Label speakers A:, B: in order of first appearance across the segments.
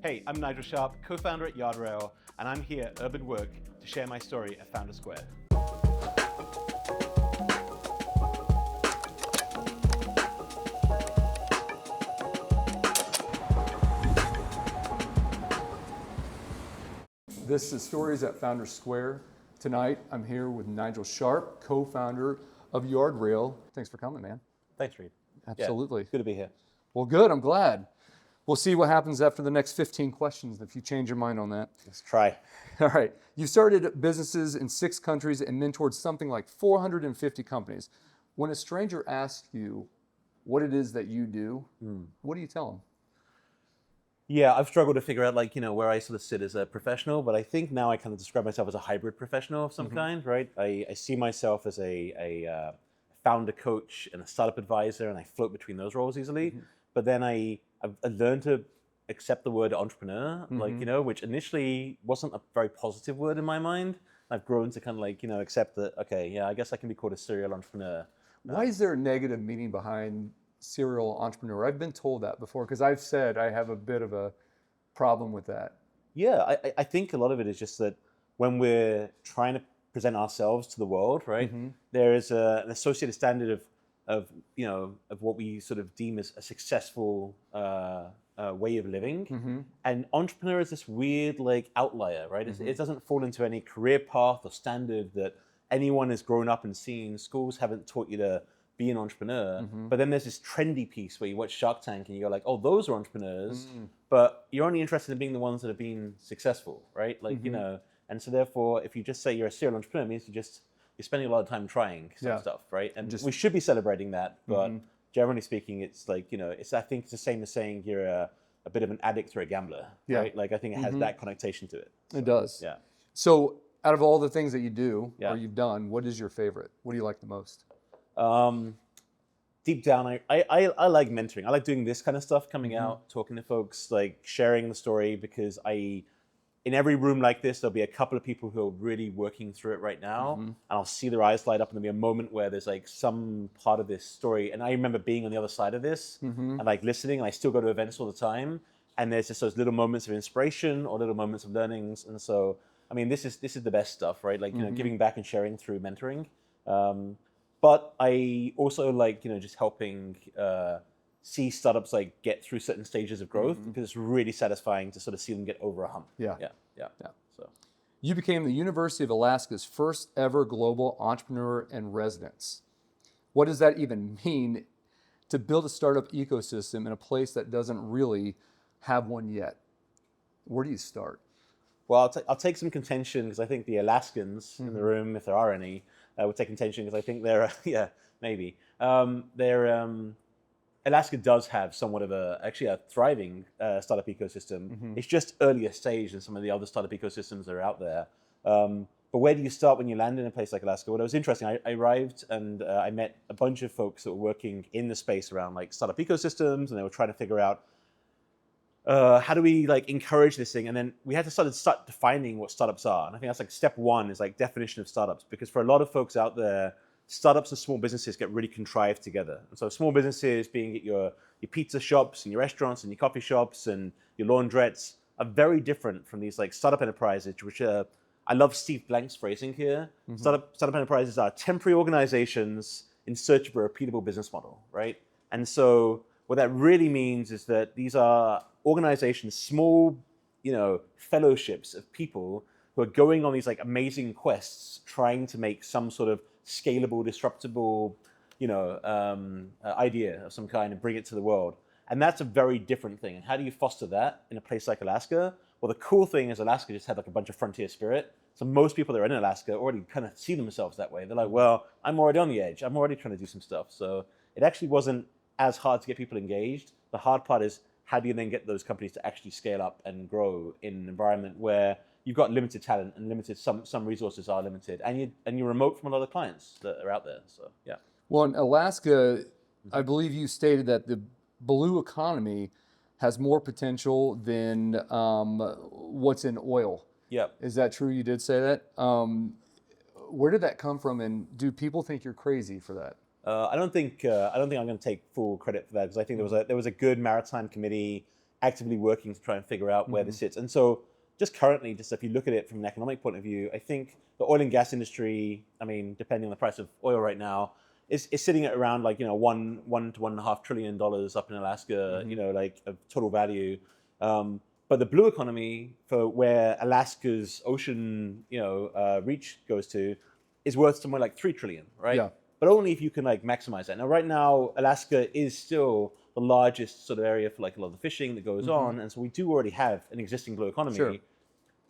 A: Hey, I'm Nigel Sharp, co-founder at Yardrail, and I'm here at Urban Work to share my story at Founder Square.
B: This is Stories at Founder Square. Tonight, I'm here with Nigel Sharp, co-founder of Yardrail. Thanks for coming, man.
A: Thanks, Reed.
B: Absolutely.
A: Yeah, good to be here.
B: Well, good. I'm glad. We'll see what happens after the next 15 questions if you change your mind on that.
A: Let's try.
B: All right. You started businesses in 6 countries and mentored something like 450 companies. When a stranger asks you what it is that you do, what do you tell them?
A: Yeah, I've struggled to figure out where I sort of sit as a professional, but I think now I kind of describe myself as a hybrid professional of some kind, right? I see myself as a founder coach and a startup advisor, and I float between those roles easily. But then I've learned to accept the word entrepreneur, which initially wasn't a very positive word in my mind. I've grown to kind of accept that, okay, yeah, I guess I can be called a serial entrepreneur.
B: Why is there a negative meaning behind serial entrepreneur? I've been told that before because I've said I have a bit of a problem with that.
A: Yeah, I think a lot of it is just that when we're trying to present ourselves to the world, right, there is an associated standard of what we sort of deem as a successful way of living. And entrepreneur is this weird outlier, right? It doesn't fall into any career path or standard that anyone has grown up and seen. Schools haven't taught you to be an entrepreneur. But then there's this trendy piece where you watch Shark Tank and you go like, oh, those are entrepreneurs, but you're only interested in being the ones that have been successful, right? And so therefore, if you just say you're a serial entrepreneur, it means you're spending a lot of time trying some stuff, right? And we should be celebrating that, but generally speaking, it's I think it's the same as saying you're a bit of an addict or a gambler, right? I think it has that connotation to it. So,
B: it does.
A: Yeah.
B: So out of all the things that you do or you've done, what is your favorite? What do you like the most?
A: Deep down, I like mentoring. I like doing this kind of stuff, coming out, talking to folks, sharing the story, because in every room like this, there'll be a couple of people who are really working through it right now, and I'll see their eyes light up, and there'll be a moment where there's some part of this story, and I remember being on the other side of this, and listening, and I still go to events all the time, and there's just those little moments of inspiration or little moments of learnings, and so, I mean, this is the best stuff, right? Giving back and sharing through mentoring. But I also just helping see startups get through certain stages of growth, because it's really satisfying to sort of see them get over a hump.
B: Yeah.
A: So
B: You became the University of Alaska's first ever global entrepreneur in residence. What does that even mean to build a startup ecosystem in a place that doesn't really have one yet? Where do you start?
A: Well, I'll take some contention, because I think the Alaskans in the room, if there are any, would take contention, because I think they're, maybe. Alaska does have somewhat of a thriving startup ecosystem. It's just earlier stage than some of the other startup ecosystems that are out there. But where do you start when you land in a place like Alaska? Well, it was interesting. I arrived and I met a bunch of folks that were working in the space around startup ecosystems, and they were trying to figure out how do we encourage this thing? And then we had to start defining what startups are. And I think that's step one is definition of startups, because for a lot of folks out there, startups and small businesses get really contrived together. And so small businesses, being your pizza shops and your restaurants and your coffee shops and your laundrettes, are very different from these startup enterprises, which are, I love Steve Blank's phrasing here. Startup enterprises are temporary organizations in search of a repeatable business model, right? And so what that really means is that these are organizations, small, fellowships of people who are going on these amazing quests, trying to make some sort of scalable, disruptable, idea of some kind and bring it to the world. And that's a very different thing. And how do you foster that in a place like Alaska? Well, the cool thing is Alaska just had a bunch of frontier spirit. So most people that are in Alaska already kind of see themselves that way. They're like, well, I'm already on the edge. I'm already trying to do some stuff. So it actually wasn't as hard to get people engaged. The hard part is, how do you then get those companies to actually scale up and grow in an environment where you've got limited talent and limited, some resources are limited, and you're remote from a lot of clients that are out there. So yeah.
B: Well, in Alaska, I believe you stated that the blue economy has more potential than what's in oil.
A: Yeah.
B: Is that true? You did say that. Where did that come from, and do people think you're crazy for that?
A: I don't think I'm going to take full credit for that, because I think there was a good maritime committee actively working to try and figure out where this sits. And so just currently, just if you look at it from an economic point of view, I think the oil and gas industry, I mean, depending on the price of oil right now, is sitting at around like, $1 to $1.5 trillion up in Alaska, like of total value. But the blue economy, for where Alaska's ocean, reach goes to, is worth somewhere like 3 trillion, right?
B: Yeah.
A: But only if you can like maximize that. Now, right now, Alaska is still the largest sort of area for like a lot of the fishing that goes on, and so we do already have an existing blue economy.
B: Sure.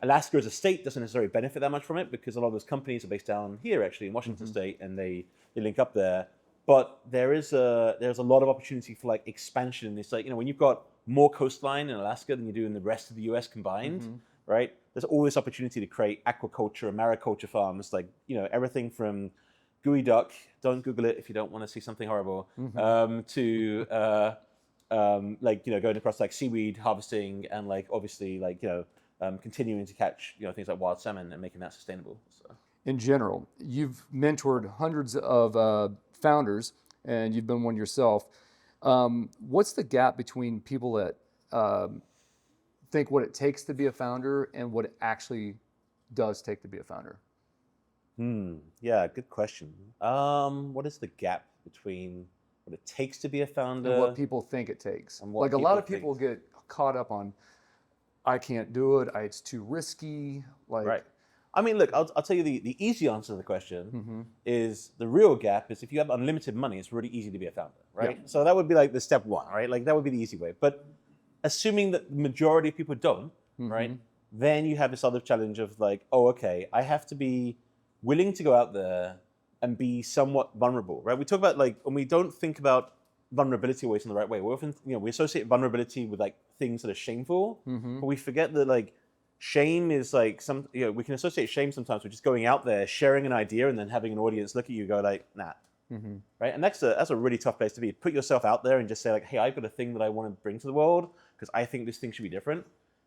A: Alaska as a state doesn't necessarily benefit that much from it because a lot of those companies are based down here, actually, in Washington State, and they link up there. But there's a lot of opportunity for like expansion. It's like, when you've got more coastline in Alaska than you do in the rest of the US combined, right? There's all this opportunity to create aquaculture and mariculture farms, like, everything from gooey duck, don't Google it if you don't want to see something horrible, to going across like seaweed harvesting and like obviously like, continuing to catch, things like wild salmon and making that sustainable. So.
B: In general, you've mentored hundreds of founders and you've been one yourself. What's the gap between people that think what it takes to be a founder and what it actually does take to be a founder?
A: Yeah, good question. What is the gap between what it takes to be a founder
B: and what people think it takes? Like a lot of people get caught up on, I can't do it, it's too risky. Like,
A: right. I mean, look, I'll tell you the easy answer to the question is the real gap is if you have unlimited money, it's really easy to be a founder, right?
B: Yeah.
A: So that would be like the step one, right? Like that would be the easy way. But assuming that the majority of people don't, right? Then you have this other challenge of like, oh, okay, I have to be willing to go out there and be somewhat vulnerable, right? We talk about like, when we don't think about vulnerability always in the right way, we often, we associate vulnerability with like things that are shameful, but we forget that like shame is like we can associate shame sometimes with just going out there, sharing an idea and then having an audience look at you and go like, nah, right? And that's a really tough place to be. Put yourself out there and just say like, hey, I've got a thing that I want to bring to the world because I think this thing should be different.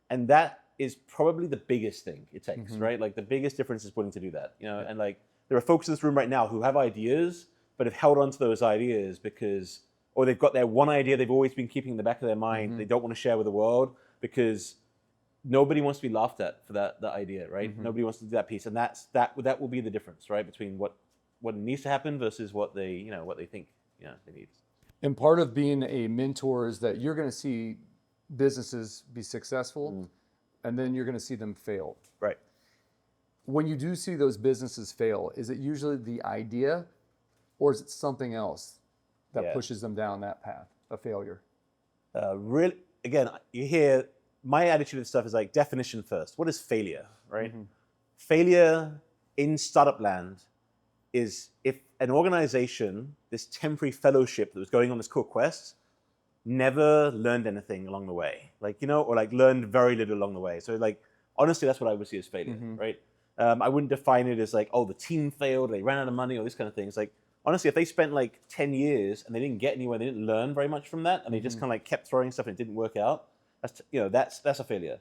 A: And that is probably the biggest thing it takes, right? Like the biggest difference is willing to do that, and like there are folks in this room right now who have ideas, but have held on to those ideas because, or they've got their one idea they've always been keeping in the back of their mind, they don't want to share with the world because nobody wants to be laughed at for that idea, right? Nobody wants to do that piece. And that will be the difference, right? Between what needs to happen versus what they think, they need.
B: And part of being a mentor is that you're going to see businesses be successful and then you're going to see them fail.
A: Right.
B: When you do see those businesses fail, is it usually the idea or is it something else that pushes them down that path of failure?
A: Really, again, you hear my attitude of stuff is like definition first. What is failure, right? Failure in startup land is if an organization, this temporary fellowship that was going on this cool quest, never learned anything along the way, like, or like learned very little along the way. So like, honestly, that's what I would see as failure, right? I wouldn't define it as like, oh, the team failed, they ran out of money, or this kind of thing. It's like, honestly, if they spent like 10 years and they didn't get anywhere, they didn't learn very much from that, and they just kind of like kept throwing stuff and it didn't work out, that's a failure.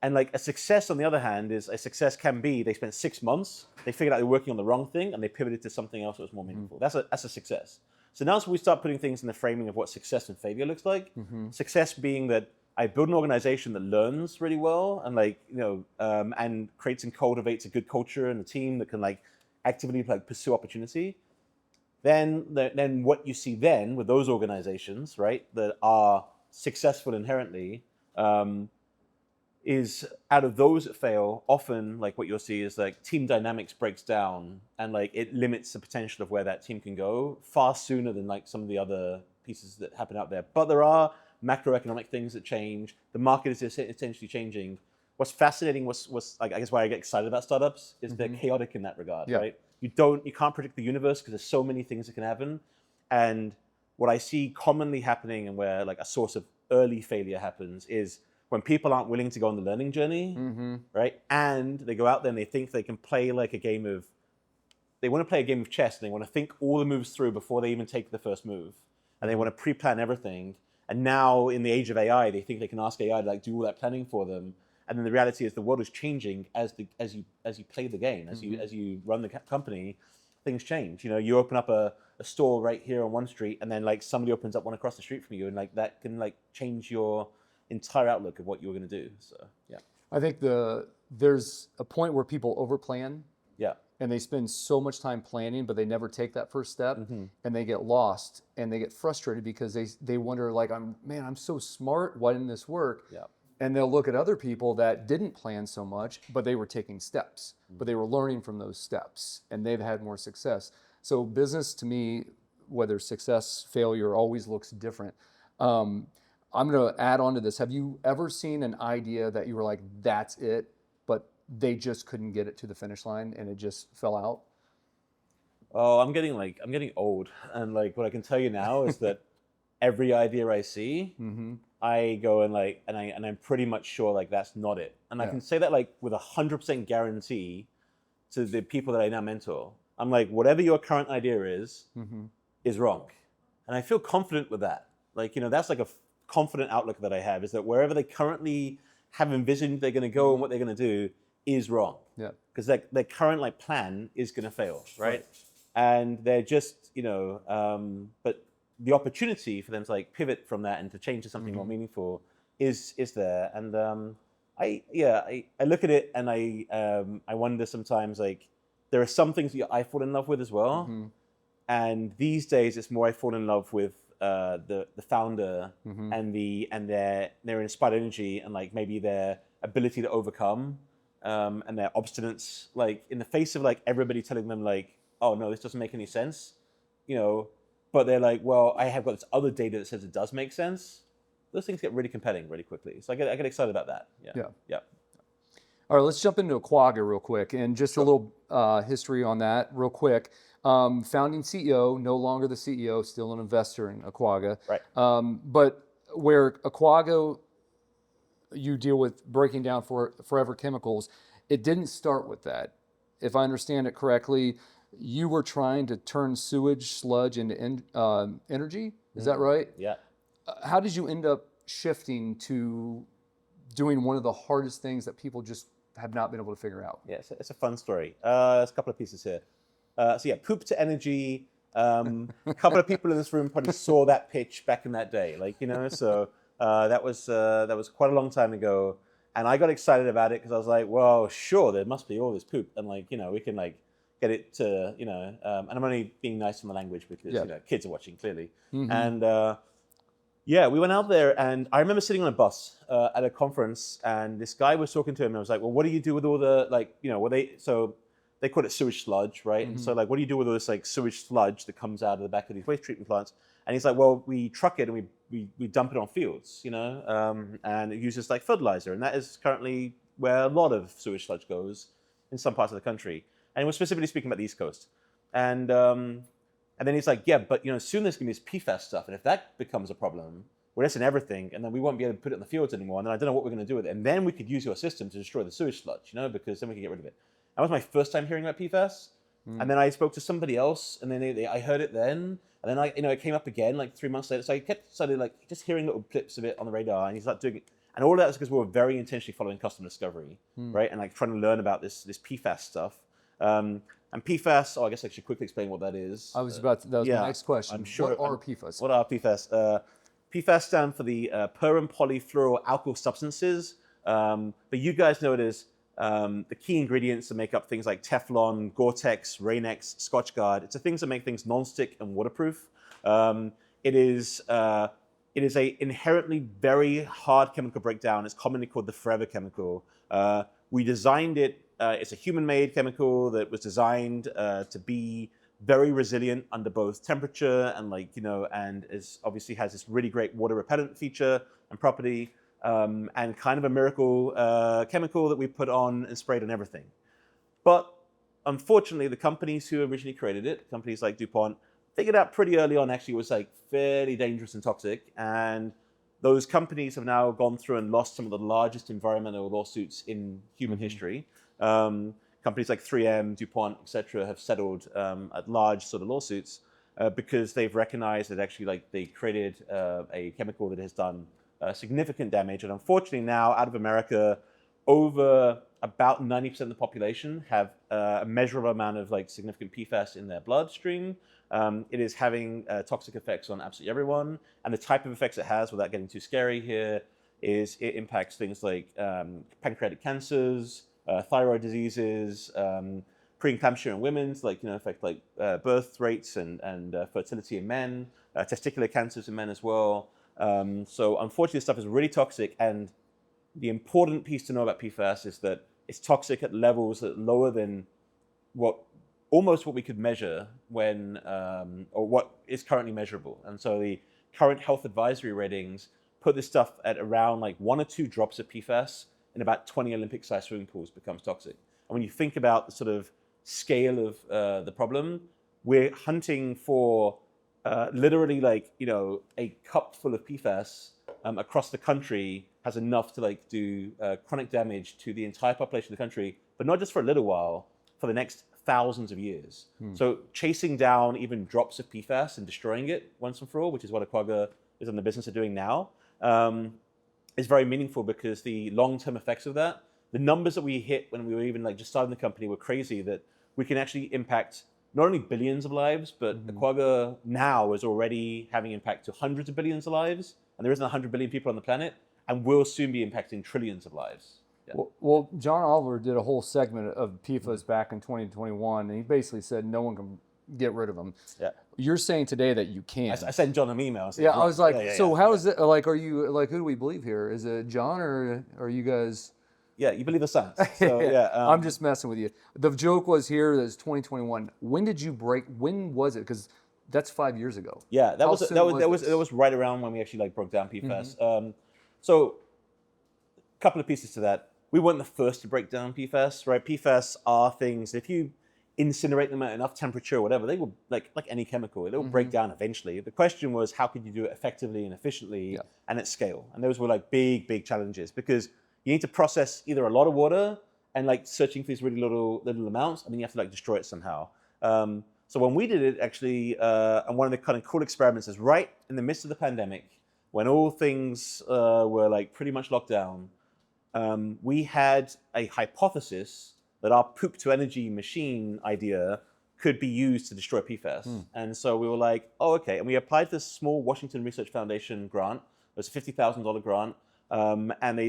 A: And like a success, on the other hand, is a success can be they spent 6 months, they figured out they were working on the wrong thing, and they pivoted to something else that was more meaningful. That's a success. So now we start putting things in the framing of what success and failure looks like. Success being that I build an organization that learns really well and like, and creates and cultivates a good culture and a team that can like actively like pursue opportunity. Then what you see then with those organizations, right, that are successful inherently, is out of those that fail, often like what you'll see is like team dynamics breaks down and like it limits the potential of where that team can go far sooner than like some of the other pieces that happen out there. But there are macroeconomic things that change. The market is essentially changing. What's fascinating, what's like, I guess why I get excited about startups is they're chaotic in that regard, right? You can't predict the universe because there's so many things that can happen. And what I see commonly happening and where like a source of early failure happens is when people aren't willing to go on the learning journey, right? And they go out there and they think they can play like they want to play a game of chess and they want to think all the moves through before they even take the first move. And they want to pre-plan everything. And now in the age of AI, they think they can ask AI to like do all that planning for them. And then the reality is the world is changing as you play the game, as you run the company, things change. You open up a store right here on one street and then like somebody opens up one across the street from you and like that can like change your entire outlook of what you were going to do. So yeah.
B: I think there's a point where people overplan
A: Yeah.
B: and they spend so much time planning, but they never take that first step,
A: Mm-hmm.
B: and they get lost and they get frustrated because they wonder, like, I'm so smart. Why didn't this work?
A: Yeah.
B: And they'll look at other people that didn't plan so much, but they were taking steps, but they were learning from those steps, and they've had more success. So business, to me, whether success, failure, always looks different. I'm going to add on to this. Have you ever seen an idea that you were like, that's it, but they just couldn't get it to the finish line and it just fell out?
A: Oh, I'm getting old, and like what I can tell you now is that every idea I see, I go and I'm pretty much sure like that's not it, and I can say that like with 100% guarantee to the people that I now mentor. I'm like, whatever your current idea is wrong, and I feel confident with that. Like, that's like a confident outlook that I have, is that wherever they currently have envisioned they're going to go and what they're going to do is wrong.
B: Yeah.
A: Because their current like plan is going to fail, right? And they're just, but the opportunity for them to like pivot from that and to change to something more meaningful is there. And I look at it and I wonder sometimes, like, there are some things that I fall in love with as well. And these days it's more I fall in love with the founder and their inspired energy and like maybe their ability to overcome and their obstinance, like in the face of like everybody telling them like, oh no, this doesn't make any sense, but they're like, well, I have got this other data that says it does make sense. Those things get really compelling really quickly. So I get excited about that. Yeah.
B: All right, let's jump into Aquagga real quick, and just a little history on that real quick. Founding CEO, no longer the CEO, still an investor in Aquagga.
A: Right.
B: But where Aquagga, you deal with breaking down forever chemicals, it didn't start with that. If I understand it correctly, you were trying to turn sewage, sludge into energy. Is that right?
A: Yeah.
B: How did you end up shifting to doing one of the hardest things that people just have not been able to figure out?
A: Yeah, it's a fun story. There's a couple of pieces here. Poop to energy. A couple of people in this room probably saw that pitch back in that day, So that was quite a long time ago, and I got excited about it because I was like, well, sure, there must be all this poop, and we can like get it to and I'm only being nice on the language because kids are watching clearly, and we went out there, and I remember sitting on a bus at a conference, and this guy was talking to him, and I was like, well, what do you do with all the they call it sewage sludge, right? And so like, what do you do with all this like sewage sludge that comes out of the back of these waste treatment plants? And he's like, well, we truck it and we dump it on fields, and it uses like fertilizer. And that is currently where a lot of sewage sludge goes in some parts of the country. And we're specifically speaking about the East Coast. And then he's like, yeah, but soon there's gonna be this PFAS stuff. And if that becomes a problem, we're just in everything, and then we won't be able to put it in the fields anymore. And then I don't know what we're gonna do with it. And then we could use your system to destroy the sewage sludge, because then we can get rid of it. That was my first time hearing about PFAS. And then I spoke to somebody else, and then I heard it then. And then it came up again like 3 months later. So I started like just hearing little clips of it on the radar, and he's like doing it. And all of that is because we were very intentionally following customer discovery, right? And like trying to learn about this PFAS stuff. And PFAS, I guess I should quickly explain what that is.
B: That was my next question.
A: I'm sure.
B: What are PFAS?
A: What are PFAS? PFAS stand for the per and polyfluoroalkyl substances. But you guys know it as the key ingredients that make up things like Teflon, Gore-Tex, Rain-X, Scotchgard. It's the things that make things non-stick and waterproof. It is a inherently very hard chemical breakdown. It's commonly called the forever chemical. We designed it. It's a human-made chemical that was designed to be very resilient under both temperature and and is obviously has this really great water repellent feature and property. And kind of a miracle chemical that we put on and sprayed on everything. But unfortunately, the companies who originally created it, companies like DuPont, figured out pretty early on actually it was like fairly dangerous and toxic. And those companies have now gone through and lost some of the largest environmental lawsuits in human history. Companies like 3M, DuPont, etc., have settled at large sort of lawsuits because they've recognized that actually they created a chemical that has done significant damage. And unfortunately now out of America, over about 90% of the population have a measurable amount of significant PFAS in their bloodstream. It is having toxic effects on absolutely everyone. And the type of effects it has, without getting too scary here, is it impacts things like pancreatic cancers, thyroid diseases, preeclampsia in women, like, affect like birth rates and fertility in men, testicular cancers in men as well. So unfortunately, this stuff is really toxic, and the important piece to know about PFAS is that it's toxic at levels that are lower than almost what we could measure when, or what is currently measurable. And so the current health advisory ratings put this stuff at around like 1 or 2 drops of PFAS in about 20 Olympic-sized swimming pools becomes toxic. And when you think about the sort of scale of the problem, we're hunting for literally like, a cup full of PFAS across the country has enough to like do chronic damage to the entire population of the country, but not just for a little while, for the next thousands of years. So chasing down even drops of PFAS and destroying it once and for all, which is what Aquagga is in the business of doing now, is very meaningful, because the long-term effects of that, the numbers that we hit when we were even like just starting the company were crazy, that we can actually impact not only billions of lives, but Aquagga now is already having impact to hundreds of billions of lives, and there isn't 100 billion people on the planet, and will soon be impacting trillions of lives. Yeah.
B: Well, John Oliver did a whole segment of PFAS back in 2021, and he basically said no one can get rid of them.
A: Yeah.
B: You're saying today that you can.
A: I sent John an email.
B: Yeah, I was like, so how is it, like, are you, like, who do we believe here? Is it John, or are you guys?
A: Yeah, you believe the science. So, yeah,
B: I'm just messing with you. The joke was here that it's 2021. When did you break, when was it? Because that's 5 years ago.
A: Yeah, that was right around when we actually like broke down PFAS. So a couple of pieces to that. We weren't the first to break down PFAS, right? PFAS are things, if you incinerate them at enough temperature or whatever, they will, like any chemical, they will break down eventually. The question was, how could you do it effectively and efficiently and at scale? And those were like big challenges, because you need to process either a lot of water and like searching for these really little amounts, and then you have to like destroy it somehow. So when we did it, actually, and one of the kind of cool experiments is right in the midst of the pandemic, when all things were like pretty much locked down, we had a hypothesis that our poop to energy machine idea could be used to destroy PFAS. And so we were like, oh, okay. And we applied this small Washington Research Foundation grant. It was a $50,000 grant. And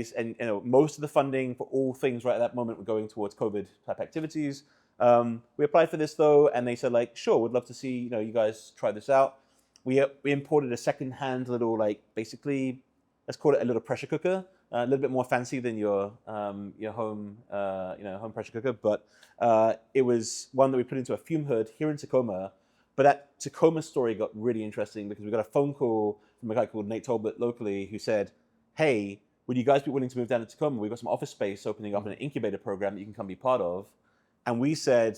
A: most of the funding for all things right at that moment were going towards COVID type activities. We applied for this though, and they said like, sure, we'd love to see, you guys try this out. We imported a secondhand little, like, basically, let's call it a little pressure cooker, a little bit more fancy than your home, home pressure cooker, but it was one that we put into a fume hood here in Tacoma. But that Tacoma story got really interesting, because we got a phone call from a guy called Nate Talbot locally who said, hey, would you guys be willing to move down to Tacoma? We've got some office space opening up in an incubator program that you can come be part of. And we said,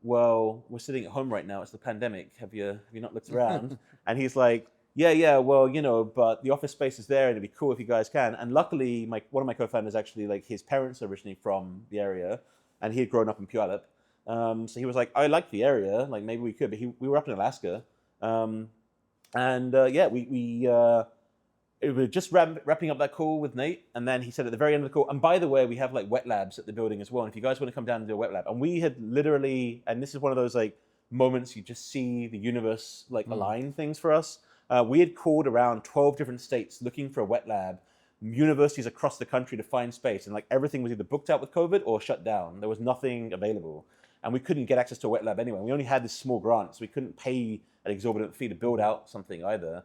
A: well, we're sitting at home right now. It's the pandemic. Have you not looked around? And he's like, yeah, well, but the office space is there, and it'd be cool if you guys can. And luckily, one of my co-founders, actually, like, his parents are originally from the area, and he had grown up in Puyallup. So he was like, I like the area, like, maybe we could. But we were up in Alaska. We were just wrapping up that call with Nate, and then he said at the very end of the call, and by the way, we have like wet labs at the building as well, and if you guys want to come down and do a wet lab. And we had literally, and this is one of those like moments you just see the universe like align things for us. We had called around 12 different states looking for a wet lab, universities across the country to find space, and like everything was either booked out with COVID or shut down. There was nothing available, and we couldn't get access to a wet lab anyway. We only had this small grant, so we couldn't pay an exorbitant fee to build out something either.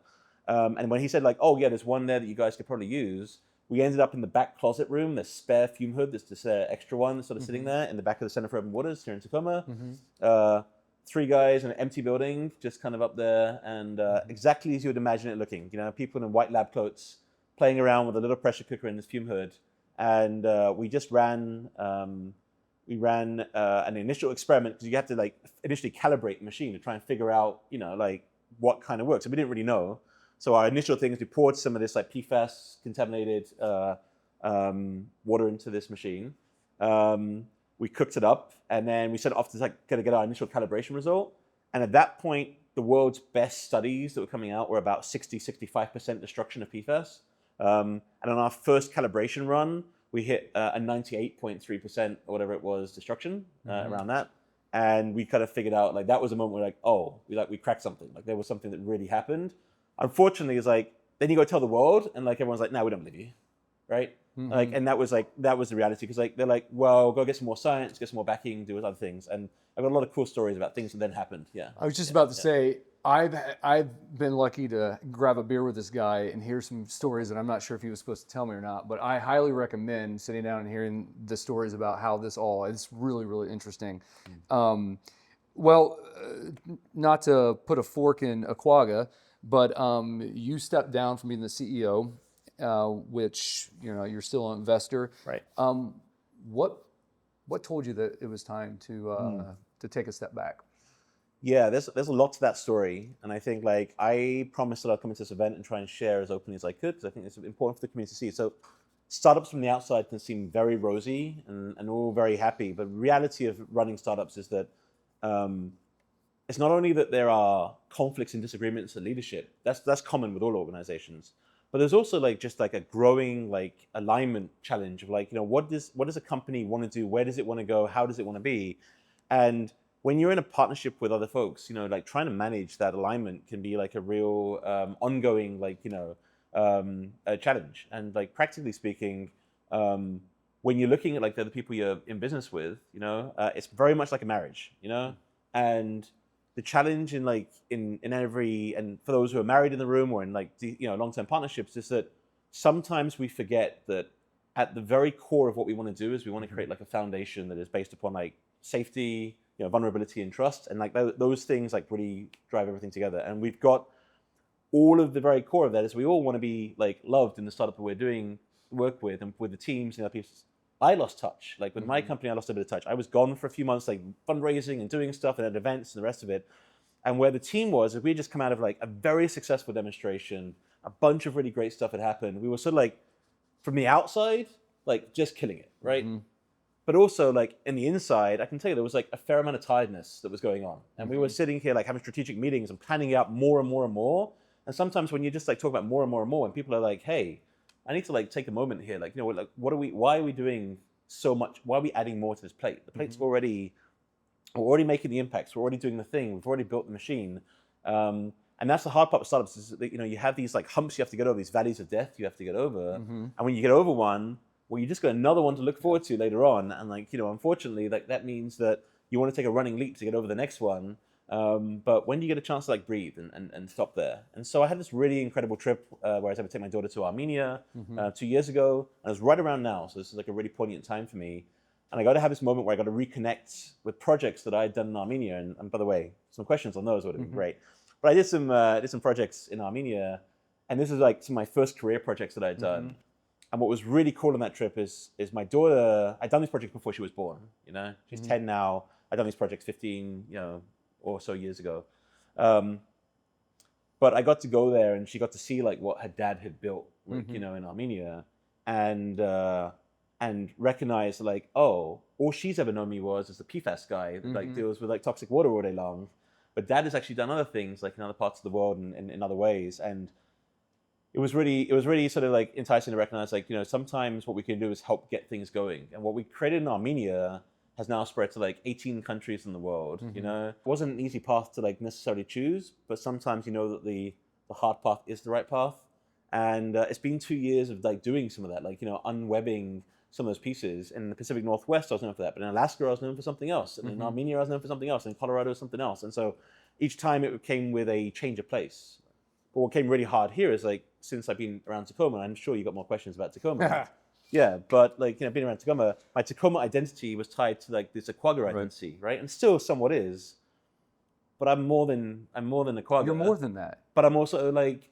A: And when he said like, oh yeah, there's one there that you guys could probably use, we ended up in the back closet room, the spare fume hood, there's this extra one sort of sitting there in the back of the Center for Open Waters here in Tacoma. 3 guys in an empty building, just kind of up there, and exactly as you would imagine it looking. People in white lab coats playing around with a little pressure cooker in this fume hood. And we just ran an initial experiment, because you have to like initially calibrate the machine to try and figure out, like what kind of works. And we didn't really know. So our initial thing is we poured some of this like PFAS contaminated water into this machine. We cooked it up, and then we sent it off to like get our initial calibration result. And at that point, the world's best studies that were coming out were about 65% destruction of PFAS. And on our first calibration run, we hit a 98.3% or whatever it was destruction around that. And we kind of figured out, like, that was a moment where like, oh, we cracked something. Like there was something that really happened. Unfortunately, it's like then you go tell the world, and like everyone's like, no, we don't believe you, right? Like, and that was the reality, because like they're like, well, go get some more science, get some more backing, do other things, and I've got a lot of cool stories about things that then happened. Yeah,
B: I was just about to say, I've been lucky to grab a beer with this guy and hear some stories that I'm not sure if he was supposed to tell me or not, but I highly recommend sitting down and hearing the stories about how this all, it's really, really interesting. Well, not to put a fork in Aquagga, but you stepped down from being the CEO, which, you know, you're still an investor.
A: right.
B: What told you that it was time to take a step back?
A: Yeah, there's a lot to that story, and I think like I promised that I'd come into this event and try and share as openly as I could, because I think it's important for the community to see. So startups from the outside can seem very rosy and all very happy, but the reality of running startups is that it's not only that there are conflicts and disagreements in leadership. That's common with all organizations, but there's also like just like a growing like alignment challenge of like, you know, what does a company want to do? Where does it want to go? How does it want to be? And when you're in a partnership with other folks, you know, like trying to manage that alignment can be like a real ongoing, like, you know, a challenge. And like practically speaking, when you're looking at like the other people you're in business with, you know, it's very much like a marriage, you know, and the challenge in like in every, and for those who are married in the room or in like, you know, long-term partnerships, is that sometimes we forget that at the very core of what we want to do is we want to create like a foundation that is based upon like safety, you know, vulnerability and trust, and like those things like really drive everything together. And we've got all of the very core of that is we all want to be like loved in the startup that we're doing work with, and with the teams and other people. I lost touch. Like with my company, I lost a bit of touch. I was gone for a few months, like fundraising and doing stuff and at events and the rest of it. And where the team was, if we had just come out of like a very successful demonstration, a bunch of really great stuff had happened. We were sort of like, from the outside, like just killing it, right? But also like in the inside, I can tell you there was like a fair amount of tiredness that was going on. And we were sitting here like having strategic meetings and planning out more and more and more. And sometimes when you just like talk about more and more and more, and people are like, hey, I need to like take a moment here. Like, you know, like why are we doing so much? Why are we adding more to this plate? The plate's we're already making the impacts. We're already doing the thing. We've already built the machine. And that's the hard part with startups, is that, you know, you have these like humps you have to get over, these valleys of death you have to get over. And when you get over one, well, you just got another one to look forward to later on. And like, you know, unfortunately, like that means that you want to take a running leap to get over the next one. But when do you get a chance to like breathe and stop there? And so I had this really incredible trip where I was able to take my daughter to Armenia 2 years ago. And it was right around now. So this is like a really poignant time for me. And I got to have this moment where I got to reconnect with projects that I had done in Armenia. And by the way, some questions on those would have been great. But I did some projects in Armenia. And this is like some of my first career projects that I had done. And what was really cool on that trip is my daughter, I'd done these projects before she was born, you know, she's 10 now. I'd done these projects 15, you know, or so years ago. But I got to go there and she got to see like what her dad had built, like, you know, in Armenia, and recognize like, oh, all she's ever known me was as the PFAS guy that like deals with like toxic water all day long. But dad has actually done other things like in other parts of the world and in other ways. And it was really sort of like enticing to recognize like, you know, sometimes what we can do is help get things going. And what we created in Armenia has now spread to like 18 countries in the world. You know, it wasn't an easy path to like necessarily choose, but sometimes you know that the hard path is the right path. And it's been 2 years of like doing some of that, like, you know, unwebbing some of those pieces. In the Pacific Northwest, I was known for that, but in Alaska, I was known for something else. And in Armenia, I was known for something else. And in Colorado, something else. And so each time it came with a change of place. But what came really hard here is like, since I've been around Tacoma, I'm sure you got more questions about Tacoma. Yeah, but like, you know, being around Tacoma, my Tacoma identity was tied to like this Aquagga identity, right? And still somewhat is. But I'm more than Aquagga.
B: You're more than that.
A: But I'm also like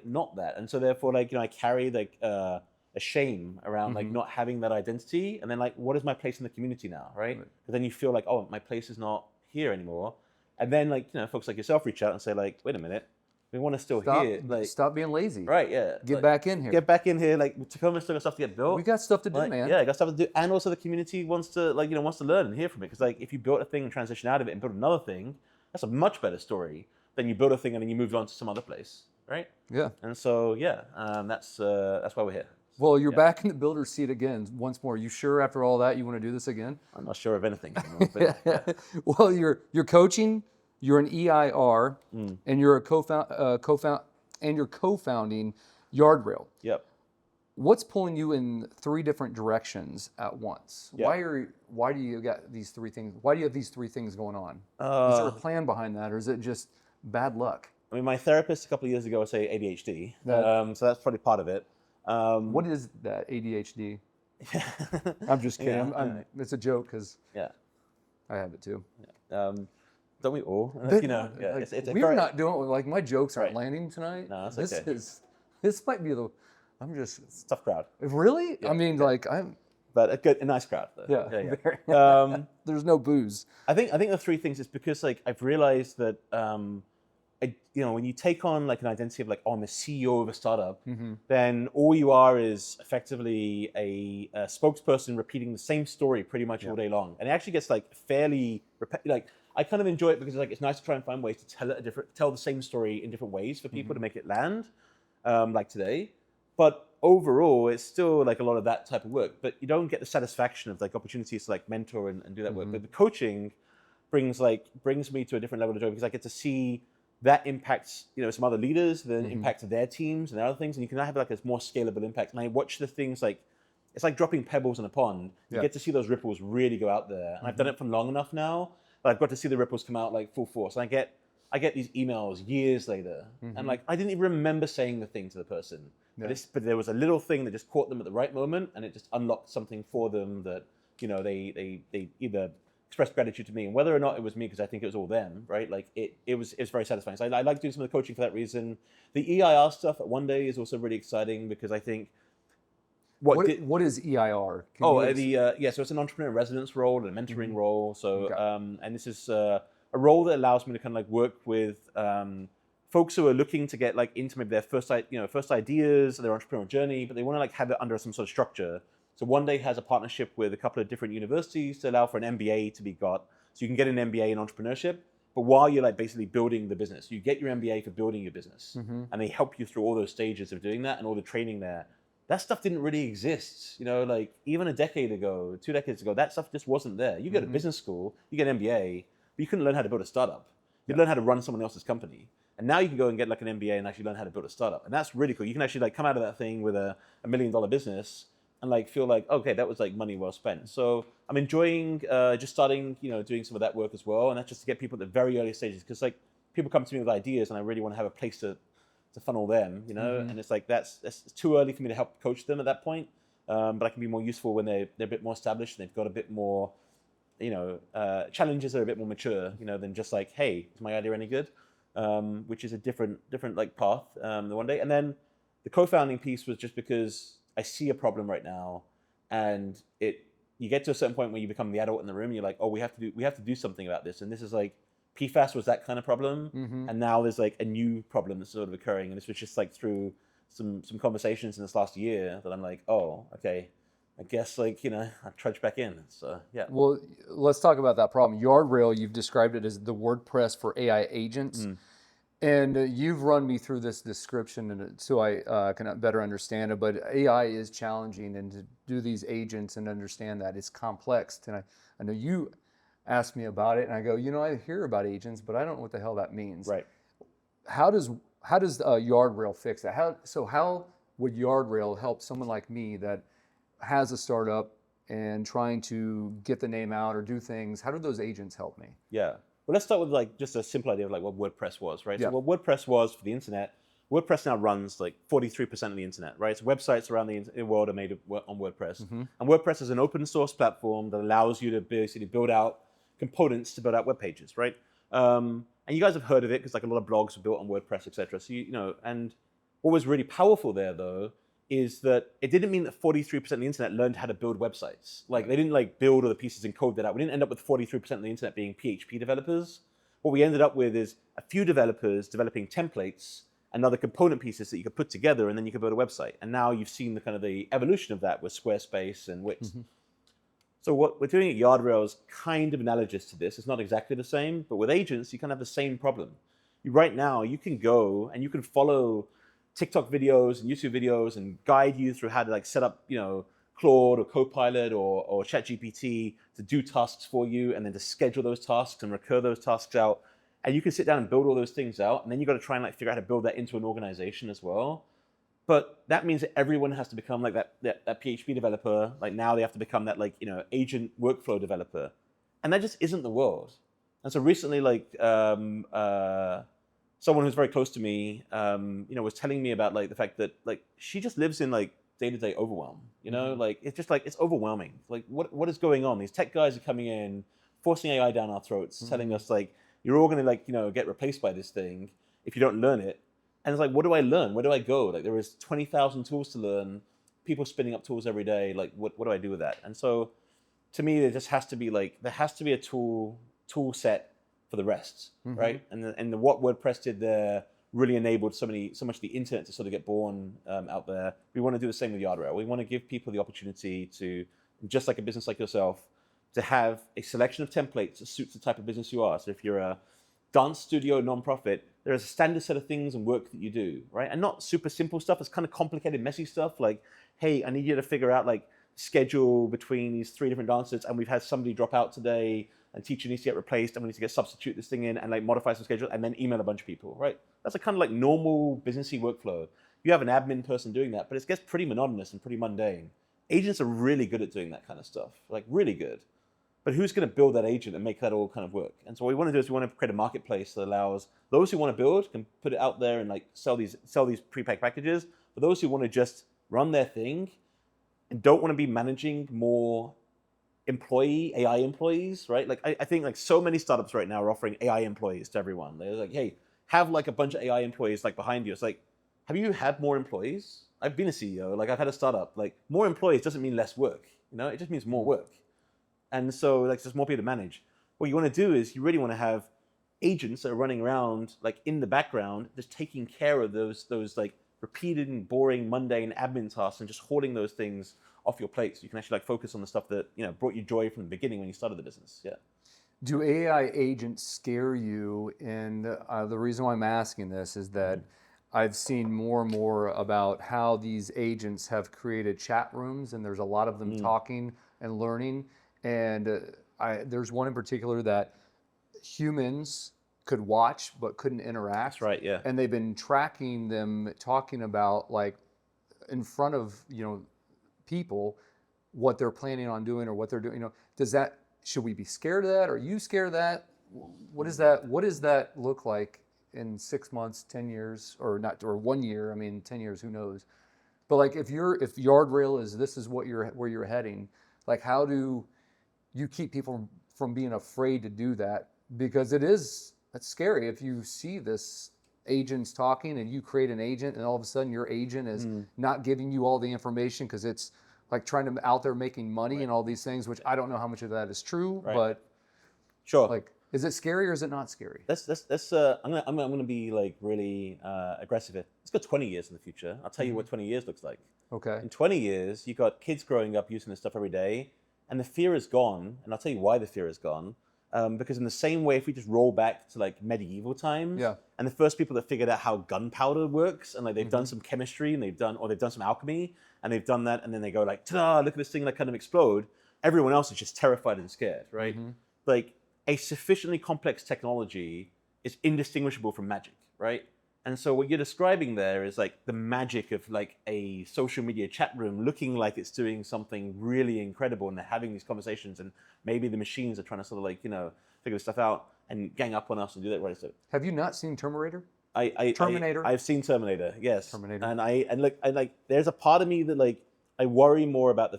A: not that. And so therefore, like, you know, I carry like a shame around like not having that identity. And then like, what is my place in the community now, right? Because then you feel like, oh, my place is not here anymore. And then like, you know, folks like yourself reach out and say like, wait a minute, we want to still hear, like,
B: stop being lazy.
A: Right, yeah.
B: Get
A: like,
B: back in here.
A: Get back in here. Like, Tacoma's still got stuff to get built.
B: We got stuff to do,
A: like,
B: man.
A: Yeah, got stuff to do. And also the community wants to, like, you know, wants to learn and hear from it. Because, like, if you built a thing and transition out of it and build another thing, that's a much better story than you build a thing and then you moved on to some other place, right?
B: Yeah.
A: And so, yeah, that's why we're here.
B: Well, you're back in the builder's seat again once more. You sure after all that you want to do this again?
A: I'm not sure of anything anymore, but, yeah.
B: Well, you're coaching, you're an EIR, and you're a co-founder and you're co-founding Yardrail.
A: Yep.
B: What's pulling you in 3 different directions at once?
A: Yeah.
B: Why do you got these 3 things? Why do you have these 3 things going on? Is there a plan behind that, or is it just bad luck?
A: I mean, my therapist a couple of years ago would say ADHD, so that's probably part of it.
B: What is that, ADHD? I'm just kidding. It's a joke because I have it too.
A: Don't we all?
B: We're not doing like my jokes aren't landing tonight.
A: No, that's okay.
B: This might be it's
A: a tough crowd.
B: Really? Yeah, I mean,
A: but a nice crowd though.
B: Yeah. There's no booze.
A: I think the 3 things is because like I've realized that when you take on like an identity of like, oh, I'm a CEO of a startup, then all you are is effectively a spokesperson repeating the same story pretty much all day long, and it actually gets like fairly like. I kind of enjoy it because like it's nice to try and find ways to tell the same story in different ways for people to make it land, like today. But overall, it's still like a lot of that type of work. But you don't get the satisfaction of like opportunities to like mentor and do that work. But the coaching brings me to a different level of joy because I get to see that impacts some other leaders, then impacts their teams and other things, and you can have like a more scalable impact. And I watch the things like it's like dropping pebbles in a pond. You get to see those ripples really go out there. And I've done it for long enough now. But I've got to see the ripples come out like full force. And I get these emails years later, and like I didn't even remember saying the thing to the person, but there was a little thing that just caught them at the right moment, and it just unlocked something for them that they either expressed gratitude to me, and whether or not it was me, because I think it was all them, right? Like it was very satisfying. So I like doing some of the coaching for that reason. The EIR stuff at One Day is also really exciting because I think. What
B: is EIR?
A: So it's an entrepreneur in residence role and a mentoring role. So and this is a role that allows me to kind of like work with folks who are looking to get like into maybe their first ideas, their entrepreneurial journey, but they want to like have it under some sort of structure. So One Day has a partnership with a couple of different universities to allow for an MBA to be got. So you can get an MBA in entrepreneurship, but while you're like basically building the business, you get your MBA for building your business, and they help you through all those stages of doing that and all the training there. That stuff didn't really exist, like even a decade ago, 2 decades ago, that stuff just wasn't there. You go to business school, you get an MBA, but you couldn't learn how to build a startup. You'd learn how to run someone else's company. And now you can go and get like an MBA and actually learn how to build a startup. And that's really cool. You can actually like come out of that thing with a $1 million business and like feel like, okay, that was like money well spent. So I'm enjoying just starting, doing some of that work as well. And that's just to get people at the very early stages. Because like people come to me with ideas and I really want to have a place to funnel them, and it's like that's too early for me to help coach them at that point. But I can be more useful when they're a bit more established and they've got a bit more, challenges that are a bit more mature, than just like, hey, is my idea any good? Which is a different like path the One Day. And then the co-founding piece was just because I see a problem right now, and you get to a certain point where you become the adult in the room. And you're like, oh, we have to do something about this, and this is like. PFAS was that kind of problem, and now there's like a new problem that's sort of occurring, and this was just like through some conversations in this last year that I'm like, oh, okay, I guess like I've trudged back in. So yeah.
B: Well, let's talk about that problem. Yardrail, you've described it as the WordPress for AI agents, and you've run me through this description, and so I can better understand it. But AI is challenging, and to do these agents and understand that it's complex. And I know you. Asked me about it, and I go, I hear about agents, but I don't know what the hell that means.
A: Right.
B: How does Yardrail fix that? How would Yardrail help someone like me that has a startup and trying to get the name out or do things? How do those agents help me?
A: Yeah. Well, let's start with like just a simple idea of like what WordPress was, right?
B: Yeah.
A: So what WordPress was for the internet. WordPress now runs like 43% of the internet, right? So websites around the world are made on WordPress, and WordPress is an open source platform that allows you to basically build out components to build out web pages, right? And you guys have heard of it because like a lot of blogs are built on WordPress, etc. So and what was really powerful there though is that it didn't mean that 43% of the internet learned how to build websites. Like they didn't like build all the pieces and code that out. We didn't end up with 43% of the internet being PHP developers. What we ended up with is a few developers developing templates and other component pieces that you could put together, and then you could build a website. And now you've seen the kind of the evolution of that with Squarespace and Wix. So what we're doing at Yardrail is kind of analogous to this. It's not exactly the same, but with agents, you kind of have the same problem. Right now, you can go and you can follow TikTok videos and YouTube videos and guide you through how to like set up, Claude or Copilot or ChatGPT to do tasks for you, and then to schedule those tasks and recur those tasks out. And you can sit down and build all those things out, and then you got to try and like figure out how to build that into an organization as well. But that means that everyone has to become like that PHP developer. Like now they have to become that like, agent workflow developer. And that just isn't the world. And so recently, like someone who's very close to me, was telling me about like the fact that like she just lives in like day-to-day overwhelm. Like it's just like it's overwhelming. Like what is going on? These tech guys are coming in, forcing AI down our throats, telling us like you're all gonna like get replaced by this thing if you don't learn it. And it's like, what do I learn? Where do I go? Like there is 20,000 tools to learn. People spinning up tools every day. Like what do I do with that? And so, to me, there has to be a tool set for the rest, right? And what WordPress did there really enabled so much of the internet to sort of get born out there. We want to do the same with Yardrail. We want to give people the opportunity to, just like a business like yourself, to have a selection of templates that suits the type of business you are. So if you're a dance studio nonprofit, there is a standard set of things and work that you do, right? And not super simple stuff. It's kind of complicated, messy stuff. Like, hey, I need you to figure out like schedule between these 3 different dancers, and we've had somebody drop out today, and teacher needs to get replaced, and we need to substitute this thing in and like modify some schedule, and then email a bunch of people, right? That's a kind of like normal businessy workflow. You have an admin person doing that, but it gets pretty monotonous and pretty mundane. Agents are really good at doing that kind of stuff, like really good. But who's going to build that agent and make that all kind of work? And so what we want to do is we want to create a marketplace that allows those who want to build can put it out there and like sell these pre-packed packages. For those who want to just run their thing and don't want to be managing more AI employees, right? Like I think like so many startups right now are offering AI employees to everyone. They're like, hey, have like a bunch of AI employees like behind you. It's like, have you had more employees? I've been a CEO, like I've had a startup. Like more employees doesn't mean less work, it just means more work. And so like there's more people to manage. What you want to do is you really want to have agents that are running around like in the background, just taking care of those like repeated and boring, mundane admin tasks and just hoarding those things off your plate so you can actually like focus on the stuff that brought you joy from the beginning when you started the business. Yeah.
B: Do AI agents scare you? And the reason why I'm asking this is that I've seen more and more about how these agents have created chat rooms, and there's a lot of them talking and learning. And there's one in particular that humans could watch but couldn't interact.
A: That's right, yeah.
B: And they've been tracking them talking about like in front of people what they're planning on doing or what they're doing. Should we be scared of that? Are you scared of that? What does that look like in 6 months, 10 years, or 1 year? I mean, 10 years, who knows? But like if Yardrail is where you're heading, like how do you keep people from being afraid to do that? Because that's scary if you see this agents talking and you create an agent and all of a sudden your agent is not giving you all the information because it's like trying to out there making money and all these things, which I don't know how much of that is true, but
A: sure.
B: Like, is it scary or is it not scary?
A: I'm gonna be like really aggressive here. Let's go 20 years in the future. I'll tell you what 20 years looks like.
B: Okay.
A: In 20 years, you got kids growing up using this stuff every day, and the fear is gone. And I'll tell you why the fear is gone. Because in the same way, if we just roll back to like medieval times, and the first people that figured out how gunpowder works, and like they've done some chemistry, and they've done some alchemy, and they've done that, and then they go like, ta-da! Look at this thing that kind of explode. Everyone else is just terrified and scared, right? Like a sufficiently complex technology is indistinguishable from magic, right? And so what you're describing there is like the magic of like a social media chat room looking like it's doing something really incredible, and they're having these conversations, and maybe the machines are trying to sort of like, figure this stuff out and gang up on us and do that right. So
B: have you not seen Terminator?
A: Terminator? I've seen Terminator, yes.
B: Terminator.
A: And there's a part of me that like, I worry more about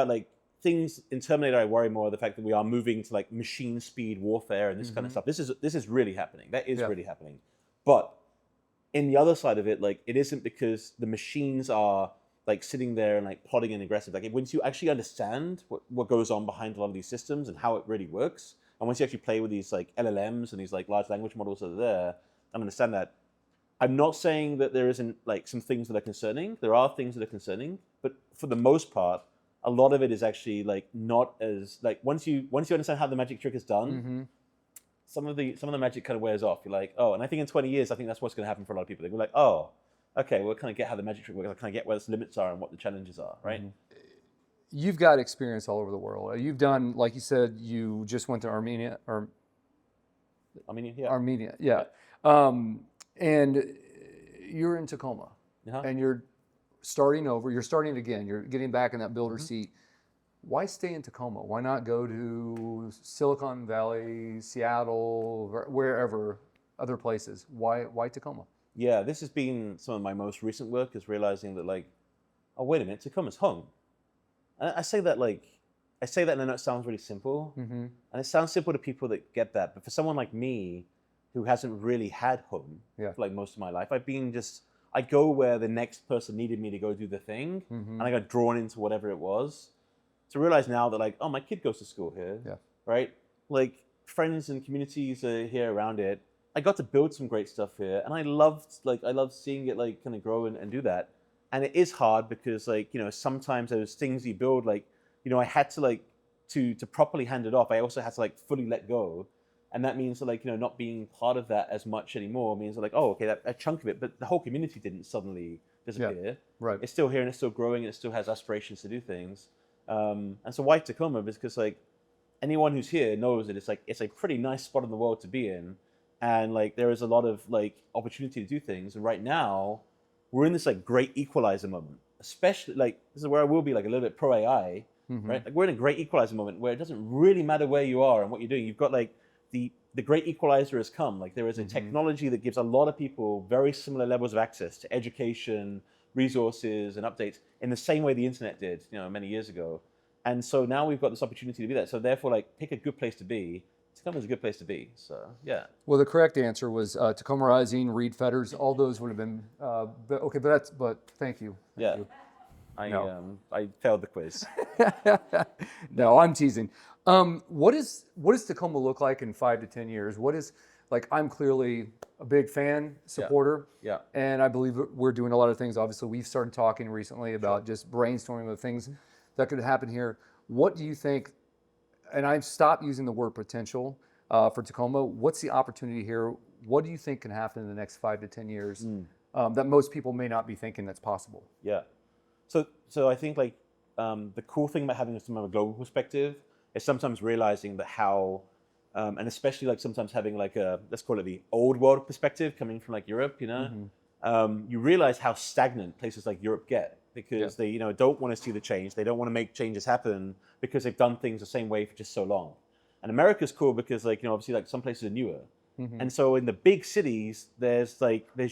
A: like things in Terminator. I worry more of the fact that we are moving to like machine speed warfare and this kind of stuff. This is really happening. That is really happening. But in the other side of it, like it isn't because the machines are like sitting there and like plotting and aggressive. Like once you actually understand what goes on behind a lot of these systems and how it really works, and once you actually play with these like LLMs and these like large language models that are there, and understand that. I'm not saying that there isn't like some things that are concerning. There are things that are concerning, but for the most part, a lot of it is actually like not as like once you understand how the magic trick is done. Some of the magic kind of wears off. You're like, oh, and I think in 20 years, I think that's what's going to happen for a lot of people. They're like, oh, okay, we'll kind of get how the magic trick works. I'll kind of get where its limits are and what the challenges are, right?
B: You've got experience all over the world. You've done, like you said, you just went to Armenia, or
A: Armenia, yeah.
B: Armenia, yeah. And you're in Tacoma, and you're starting over. You're starting again. You're getting back in that builder seat. Why stay in Tacoma? Why not go to Silicon Valley, Seattle, wherever, other places? Why Tacoma?
A: Yeah, this has been some of my most recent work, is realizing that like, oh, wait a minute, Tacoma's home. And I say that and I know it sounds really simple, and it sounds simple to people that get that. But for someone like me, who hasn't really had home for like most of my life, I go where the next person needed me to go do the thing, and I got drawn into whatever it was. To realize now that like, oh, my kid goes to school here, right? Like friends and communities are here around it. I got to build some great stuff here, and I loved seeing it like kind of grow and do that. And it is hard because like, sometimes those things you build, like, I had to like to properly hand it off. I also had to like fully let go, and that means that like, not being part of that as much anymore means that like, oh, okay, that chunk of it, but the whole community didn't suddenly disappear.
B: Right.
A: It's still here and it's still growing and it still has aspirations to do things. And so why Tacoma? Because like anyone who's here knows that it's a pretty nice spot in the world to be in, and like there is a lot of like opportunity to do things. And right now, we're in this like great equalizer moment. Especially like this is where I will be like a little bit pro AI, right? Like we're in a great equalizer moment where it doesn't really matter where you are and what you're doing. You've got like the great equalizer has come. Like there is a technology that gives a lot of people very similar levels of access to education, resources, and updates in the same way the internet did, many years ago. And so now we've got this opportunity to be that. So therefore, like, pick a good place to be. Tacoma is a good place to be. So yeah.
B: Well, the correct answer was Tacoma Rising, Reed Fetters. All those would have been okay. But thank you. Thank you.
A: I failed the quiz.
B: No, I'm teasing. What does Tacoma look like in 5 to 10 years? What is like? I'm clearly a big fan, supporter, and I believe we're doing a lot of things. Obviously, we've started talking recently about just brainstorming of things that could happen here. What do you think? And I've stopped using the word potential for Tacoma. What's the opportunity here? What do you think can happen in the next 5 to 10 years that most people may not be thinking that's possible?
A: Yeah. So I think like the cool thing about having from a global perspective is sometimes realizing that how, and especially like sometimes having like let's call it the old world perspective coming from like Europe, you realize how stagnant places like Europe get because they, don't want to see the change. They don't want to make changes happen because they've done things the same way for just so long. And America's cool because like, obviously like some places are newer. And so in the big cities, there's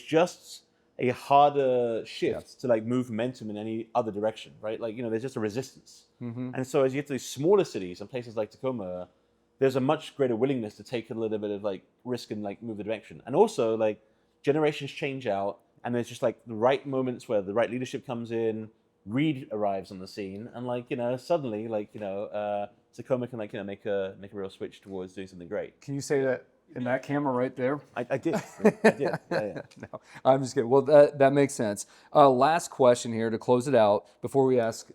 A: just a harder shift to like move momentum in any other direction, right? Like, there's just a resistance. And so as you get to these smaller cities and places like Tacoma, there's a much greater willingness to take a little bit of like risk and like move the direction. And also like generations change out and there's just like the right moments where the right leadership comes in, Reed arrives on the scene and like, suddenly like, Tacoma can like, make a real switch towards doing something great.
B: Can you say that in that camera right there?
A: I did. I did. Yeah.
B: No, I'm just kidding. Well, that makes sense. Last question here to close it out before we ask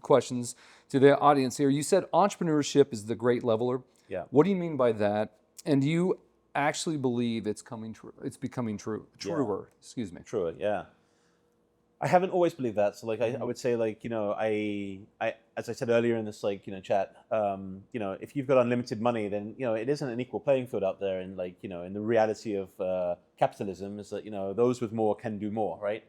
B: questions to the audience here. You said entrepreneurship is the great leveler.
A: Yeah.
B: What do you mean by that? And do you actually believe it's coming true? It's becoming true. Truer. Excuse me.
A: Truer. Yeah. I haven't always believed that. So like I would say like, I as I said earlier in this like, chat, if you've got unlimited money, then, it isn't an equal playing field out there. And like, in the reality of capitalism is that, those with more can do more, right?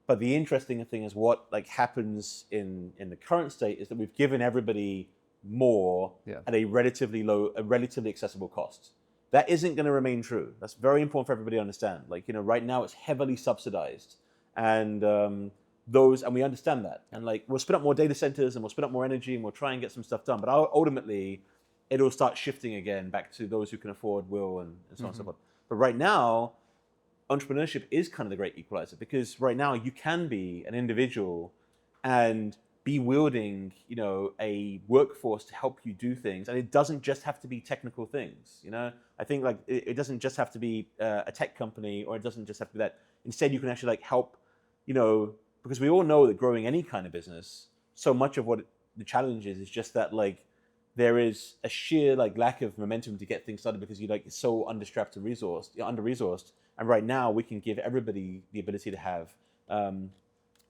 A: But the interesting thing is what like happens in the current state is that we've given everybody more at a relatively accessible cost. That isn't going to remain true. That's very important for everybody to understand. Like, right now it's heavily subsidized. And we understand that. And like, we'll spin up more data centers and we'll spin up more energy and we'll try and get some stuff done. But ultimately, it'll start shifting again back to those who can afford will and so on and so forth. But right now, entrepreneurship is kind of the great equalizer because right now you can be an individual and be wielding, a workforce to help you do things. And it doesn't just have to be technical things, I think like it doesn't just have to be a tech company or it doesn't just have to be that. Instead, you can actually like help, because we all know that growing any kind of business, so much of what the challenge is just that like there is a sheer like lack of momentum to get things started because you're like so understrapped and under-resourced. And right now we can give everybody the ability to have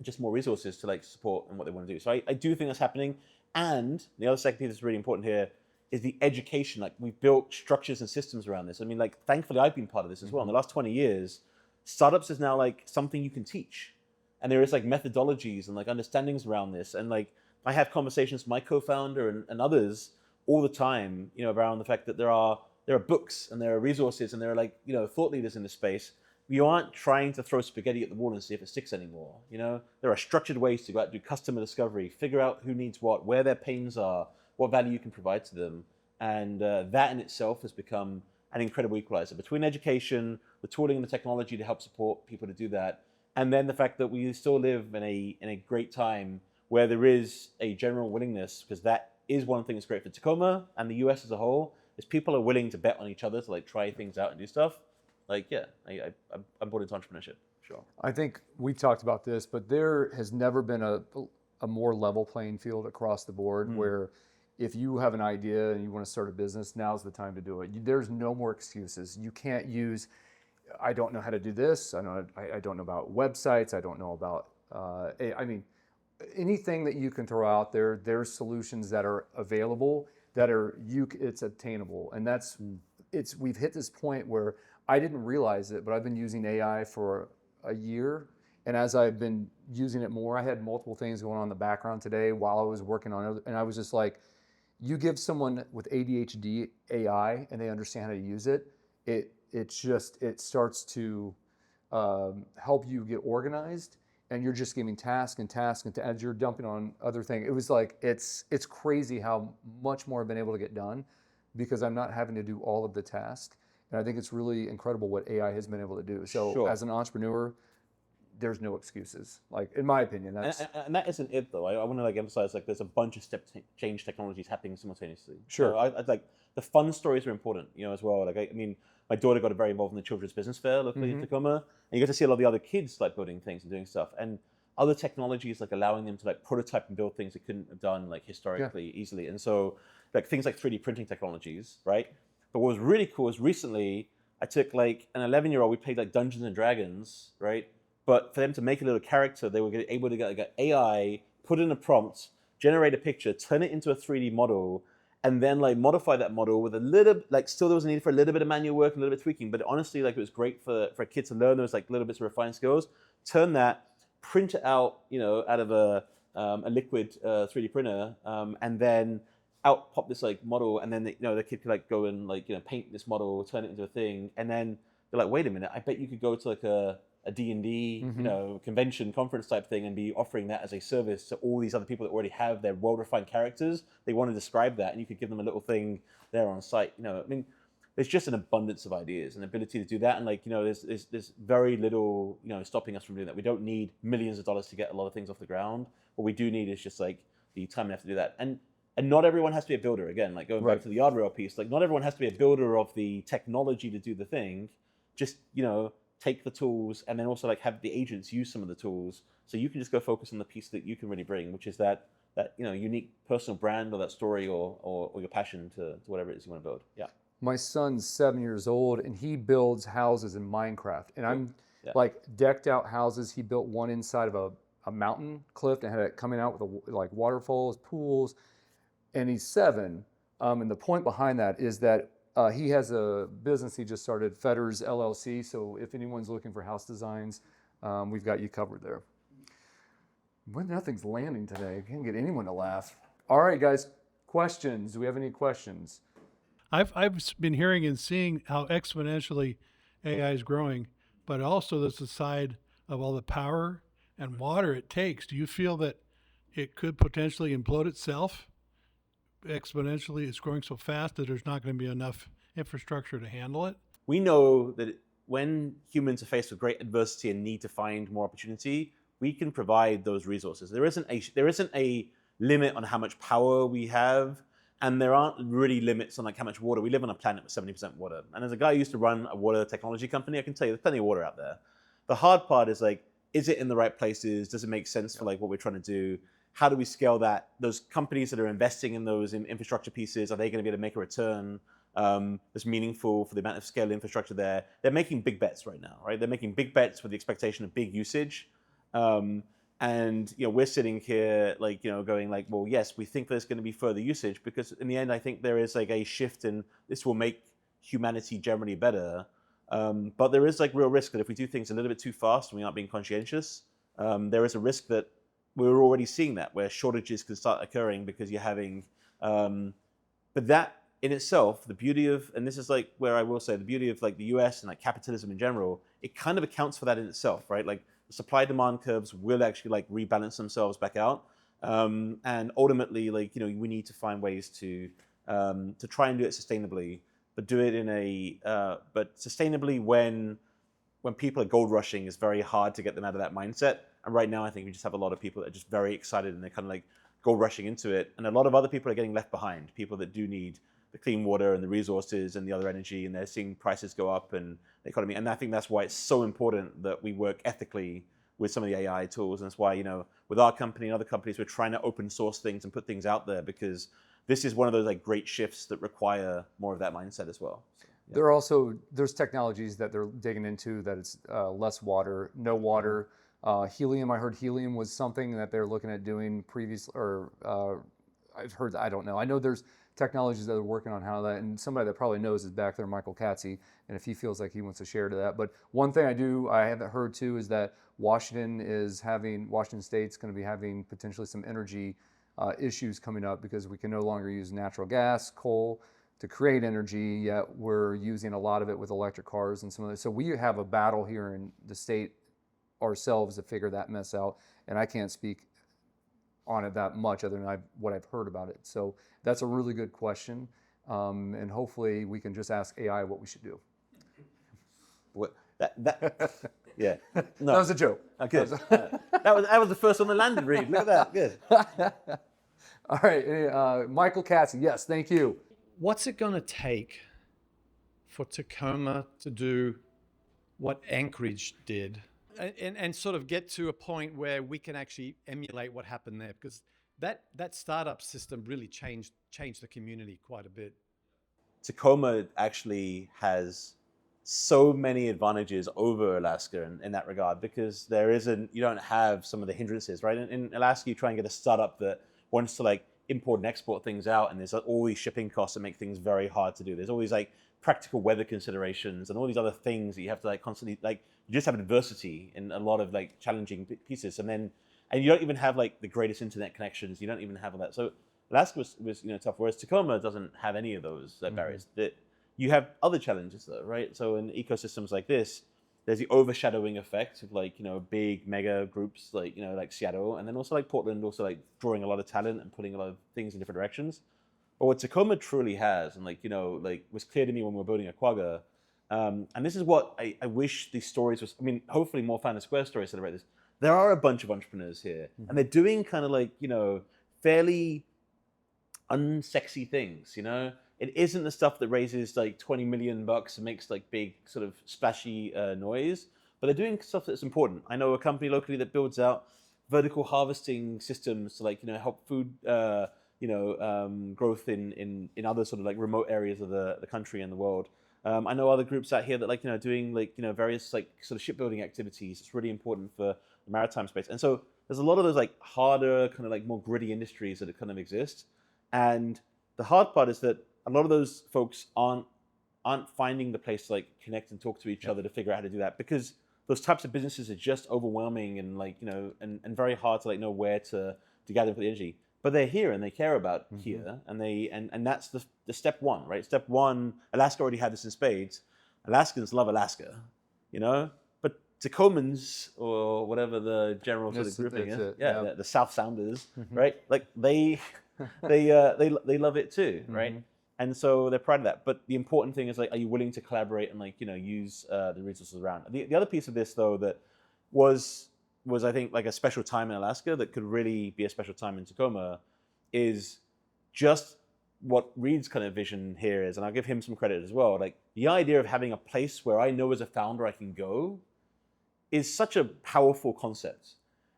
A: just more resources to like support and what they want to do. So I do think that's happening. And the other second thing that's really important here is the education. Like we've built structures and systems around this. I mean, like thankfully I've been part of this as well. In the last 20 years, startups is now like something you can teach. And there is like methodologies and like understandings around this. And like I have conversations with my co-founder and others all the time, you know, around the fact that there are books and there are resources and there are like, you know, thought leaders in this space. You aren't trying to throw spaghetti at the wall and see if it sticks anymore. You know, there are structured ways to go out and do customer discovery, figure out who needs what, where their pains are, what value you can provide to them. And that in itself has become an incredible equalizer between education, the tooling and the technology to help support people to do that. And then the fact that we still live in a great time where there is a general willingness, because that is one thing that's great for Tacoma and the US as a whole, is people are willing to bet on each other to like try things out and do stuff. Like, yeah, I'm bought into entrepreneurship, sure.
B: I think we talked about this, but there has never been a more level playing field across the board where if you have an idea and you want to start a business, now's the time to do it. There's no more excuses. You can't use, I don't know how to do this. I don't know about websites. I don't know about, I mean, anything that you can throw out there, there's solutions that are available that are, it's attainable. And we've hit this point where I didn't realize it, but I've been using AI for a year. And as I've been using it more, I had multiple things going on in the background today while I was working on it. And I was just like, you give someone with ADHD AI and they understand how to use it, it starts to help you get organized. And you're just giving task and task and as you're dumping on other things. It was like, it's crazy how much more I've been able to get done because I'm not having to do all of the tasks. And I think it's really incredible what AI has been able to do. So as an entrepreneur, there's no excuses. Like in my opinion, that's
A: and that isn't it though. I want to like emphasize like there's a bunch of step change technologies happening simultaneously.
B: Sure.
A: So I like the fun stories are important, you know, as well. Like I mean, my daughter got very involved in the children's business fair locally in Tacoma, and you get to see a lot of the other kids like building things and doing stuff. And other technologies like allowing them to like prototype and build things they couldn't have done like historically easily. And so like things like 3D printing technologies, right? But what was really cool is recently I took like an 11-year-old, we played like Dungeons and Dragons, right? But for them to make a little character, they were able to get like AI, put in a prompt, generate a picture, turn it into a 3D model, and then like modify that model with a little, like still there was a need for a little bit of manual work, a little bit of tweaking, but honestly, like it was great for a kid to learn those like little bits of refined skills, turn that, print it out, you know, out of a liquid 3D printer, and then out pop this like model, and then the kid could like go and like, you know, paint this model, turn it into a thing, and then they're like, wait a minute, I bet you could go to like a D&D, you know, convention, conference type thing and be offering that as a service to all these other people that already have their well-refined characters. They want to describe that and you could give them a little thing there on site. You know, I mean, there's just an abundance of ideas and ability to do that. And like, you know, there's very little, you know, stopping us from doing that. We don't need millions of dollars to get a lot of things off the ground. What we do need is just like the time and effort to do that. And not everyone has to be a builder. Again, like going back to the Yardrail piece, like not everyone has to be a builder of the technology to do the thing. Just, you know, take the tools and then also like have the agents use some of the tools so you can just go focus on the piece that you can really bring, which is that you know, unique personal brand or that story or your passion to whatever it is you want to build. Yeah.
B: My son's 7 years old and he builds houses in Minecraft. And I'm like decked out houses. He built one inside of a mountain cliff and had it coming out with like waterfalls, pools. And he's 7. And the point behind that is that he has a business he just started, Fetters LLC. So if anyone's looking for house designs, we've got you covered there. Well, nothing's landing today. I can't get anyone to laugh. All right, guys, questions. Do we have any questions?
C: I've been hearing and seeing how exponentially AI is growing, but also there's the side of all the power and water it takes. Do you feel that it could potentially implode itself? Exponentially, it's growing so fast that there's not going to be enough infrastructure to handle it?
A: We know that when humans are faced with great adversity and need to find more opportunity, we can provide those resources. There isn't a limit on how much power we have, and there aren't really limits on like how much water. We live on a planet with 70% water. And as a guy who used to run a water technology company, I can tell you there's plenty of water out there. The hard part is like, is it in the right places? Does it make sense for like what we're trying to do? How do we scale that? Those companies that are investing in those infrastructure pieces, are they going to be able to make a return that's meaningful for the amount of scale infrastructure there? They're making big bets right now, right? They're making big bets with the expectation of big usage. And And we're sitting here going like, well, yes, we think there's going to be further usage, because in the end, I think there is like a shift in this will make humanity generally better. But there is like real risk that if we do things a little bit too fast and we aren't being conscientious, there is a risk that we're already seeing that, where shortages can start occurring because you're having, but that in itself, the beauty of, and this is like where I will say the beauty of like the US and like capitalism in general, it kind of accounts for that in itself, right? Like the supply demand curves will actually like rebalance themselves back out. And ultimately, like, we need to find ways to try and do it sustainably, but do it in but sustainably when people are gold rushing, is very hard to get them out of that mindset. And right now, I think we just have a lot of people that are just very excited and they're kind of like gold rushing into it. And a lot of other people are getting left behind, people that do need the clean water and the resources and the other energy, and they're seeing prices go up and the economy. And I think that's why it's so important that we work ethically with some of the AI tools. And that's why, with our company and other companies, we're trying to open source things and put things out there, because this is one of those like great shifts that require more of that mindset as well. So, yeah.
B: There's technologies that they're digging into that it's less water, no water. Helium, I heard helium was something that they're looking at doing previously, or I've heard, I don't know. I know there's technologies that are working on how that, and somebody that probably knows is back there, Michael Katze, and if he feels like he wants to share to that. But one thing I haven't heard too is that Washington State's going to be having potentially some energy issues coming up, because we can no longer use natural gas, coal to create energy, yet we're using a lot of it with electric cars and some of that. So we have a battle here in the state ourselves to figure that mess out, and I can't speak on it that much other than what I've heard about it. So that's a really good question, and hopefully we can just ask AI what we should do.
A: What yeah, no.
B: That was a joke.
A: Good. That was the first one that landed, Reed. Look at that. Good.
B: All right, Michael Katze. Yes, thank you.
D: What's it going to take for Tacoma to do what Anchorage did, and sort of get to a point where we can actually emulate what happened there? Because that startup system really changed the community quite a bit.
A: Tacoma actually has so many advantages over Alaska in that regard, because you don't have some of the hindrances, right? In Alaska, you try and get a startup that wants to like import and export things out, and there's all these shipping costs that make things very hard to do. There's always like practical weather considerations and all these other things that you have to like constantly, like, you just have adversity in a lot of like challenging pieces, and you don't even have like the greatest internet connections. You don't even have all that. So Alaska was tough, whereas Tacoma doesn't have any of those barriers. That you have other challenges though, right? So in ecosystems like this, there's the overshadowing effect of like, big mega groups like, like Seattle, and then also like Portland, also like drawing a lot of talent and putting a lot of things in different directions. But what Tacoma truly has, and was clear to me when we were building Aquagga, and this is what I wish these stories was, hopefully more Founders Square stories celebrate this. There are a bunch of entrepreneurs here, and they're doing kind of like, fairly unsexy things, It isn't the stuff that raises like $20 million and makes like big sort of splashy noise, but they're doing stuff that's important. I know a company locally that builds out vertical harvesting systems to like, help food, growth in other sort of like remote areas of the country and the world. I know other groups out here that like, doing like, various like sort of shipbuilding activities. It's really important for the maritime space. And so there's a lot of those like harder kind of like more gritty industries that kind of exist. And the hard part is that a lot of those folks aren't finding the place to like connect and talk to each other to figure out how to do that, because those types of businesses are just overwhelming and like, and very hard to like know where to gather for the energy. But they're here and they care about here, and that's the step one, right? Step one, Alaska already had this in spades. Alaskans love Alaska, but Tacomans, or whatever the general sort of grouping is, the South Sounders, right? Like they love it too, right? And so they're proud of that. But the important thing is like, are you willing to collaborate and like, use the resources around? The other piece of this though that was I think like a special time in Alaska that could really be a special time in Tacoma is just what Reed's kind of vision here is, and I'll give him some credit as well. Like the idea of having a place where I know as a founder I can go is such a powerful concept.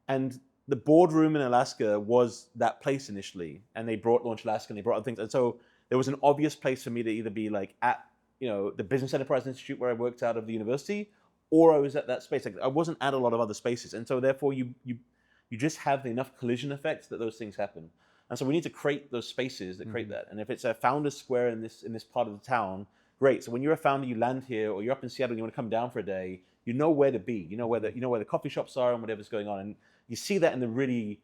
A: And the boardroom in Alaska was that place initially, and they brought Launch Alaska and they brought other things. And so there was an obvious place for me to either be like at, the Business Enterprise Institute where I worked out of the university, or I was at that space. Like I wasn't at a lot of other spaces. And so therefore you you just have enough collision effects that those things happen. And so we need to create those spaces that create that. And if it's a founder square in this part of the town, great. So when you're a founder, you land here, or you're up in Seattle and you want to come down for a day, you know where to be. You know where the coffee shops are and whatever's going on. And you see that in the really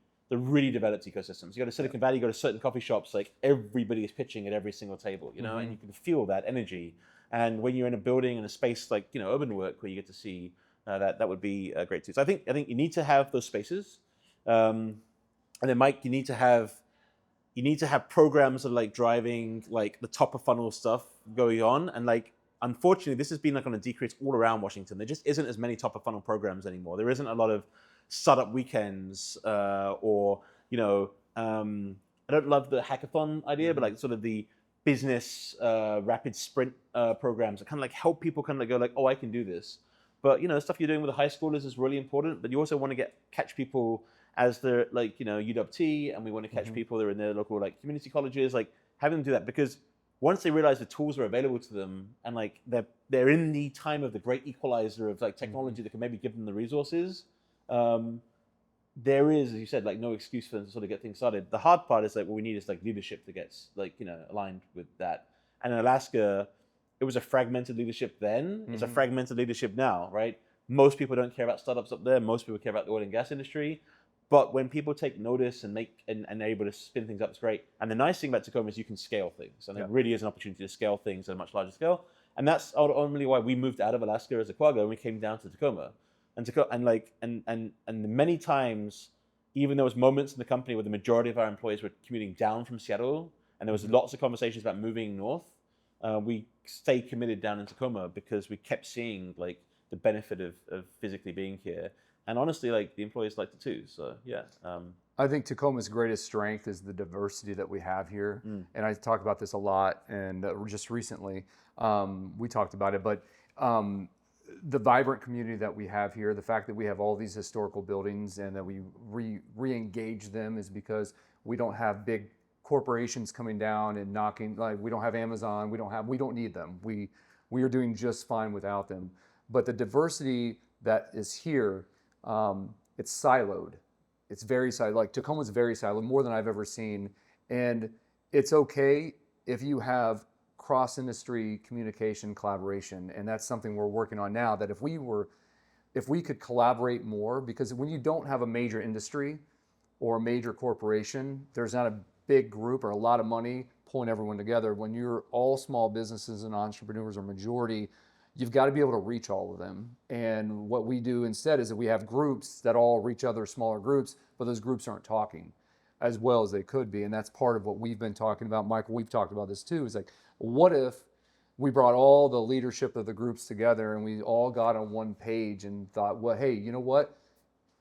A: developed ecosystems. You go to Silicon Valley, you go to certain coffee shops, like everybody is pitching at every single table, you know, and you can feel that energy. And when you're in a building in a space like, you know, urban work, where you get to see that would be great too. So I think you need to have those spaces. And then Mike, you need to have programs that are like driving like the top of funnel stuff going on. And like, unfortunately, this has been like on a decrease all around Washington. There just isn't as many top of funnel programs anymore. There isn't a lot of startup weekends or, you know, I don't love the hackathon idea, but like sort of the business rapid sprint programs that kind of like help people kind of go like, oh, I can do this. But, you know, stuff you're doing with the high schoolers is really important, but you also want to catch people as they're like, you know, UW-T, and we want to catch people that are in their local like community colleges, like having them do that, because once they realize the tools are available to them and like they're in the time of the great equalizer of like technology that can maybe give them the resources, there is, as you said, like no excuse for them to sort of get things started. The hard part is like what we need is like leadership that gets like, you know, aligned with that. And in Alaska, it was a fragmented leadership then. It's a fragmented leadership now, right? Most people don't care about startups up there. Most people care about the oil and gas industry. But when people take notice and they're able to spin things up, it's great. And the nice thing about Tacoma is you can scale things. And it really is an opportunity to scale things at a much larger scale. And that's ultimately why we moved out of Alaska as Aquagga and we came down to Tacoma. And many times, even there was moments in the company where the majority of our employees were commuting down from Seattle, and there was lots of conversations about moving north, we stayed committed down in Tacoma because we kept seeing like the benefit of physically being here. And honestly, like the employees liked it too. So yeah.
B: I think Tacoma's greatest strength is the diversity that we have here. And I talk about this a lot, and just recently we talked about it, but the vibrant community that we have here, the fact that we have all these historical buildings and that we re-engage them is because we don't have big corporations coming down and knocking, like we don't have Amazon, we don't need them. We are doing just fine without them. But the diversity that is here, it's siloed. It's very siloed. Like Tacoma's very siloed, more than I've ever seen. And it's okay if you have cross-industry communication, collaboration, and that's something we're working on now, that if we could collaborate more, because when you don't have a major industry or a major corporation, there's not a big group or a lot of money pulling everyone together. When you're all small businesses and entrepreneurs or majority, you've got to be able to reach all of them. And what we do instead is that we have groups that all reach other smaller groups, but those groups aren't talking as well as they could be. And that's part of what we've been talking about. Michael, we've talked about this too, is like, what if we brought all the leadership of the groups together and we all got on one page and thought, well, hey, you know what?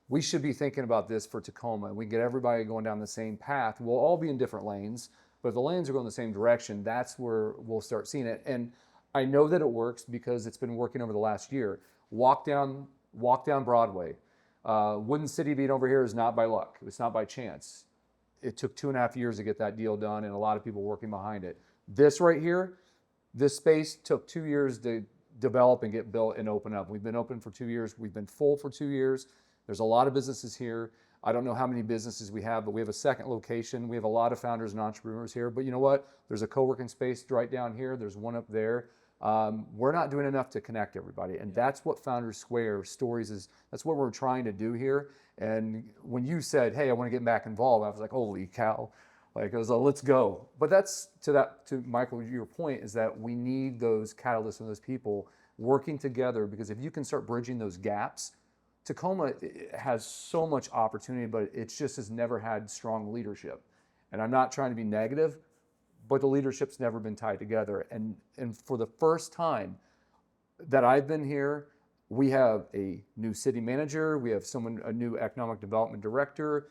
B: We should be thinking about this for Tacoma. We get everybody going down the same path. We'll all be in different lanes, but if the lanes are going the same direction, that's where we'll start seeing it. And I know that it works because it's been working over the last year. Walk down Broadway. Wooden City being over here is not by luck. It's not by chance. It took 2.5 years to get that deal done and a lot of people working behind it. This right here, this space took 2 years to develop and get built and open up. We've been open for 2 years. We've been full for 2 years. There's a lot of businesses here. I don't know how many businesses we have, but we have a second location. We have a lot of founders and entrepreneurs here. But you know what? There's a co-working space right down here. There's one up there. We're not doing enough to connect everybody. And that's what Founders Square Stories is. That's what we're trying to do here. And when you said, hey, I want to get back involved, I was like, holy cow. Like, I was like, let's go. But that's to Michael, your point is that we need those catalysts and those people working together, because if you can start bridging those gaps, Tacoma has so much opportunity, but it just has never had strong leadership. And I'm not trying to be negative, but the leadership's never been tied together. And for the first time that I've been here, we have a new city manager, we have a new economic development director.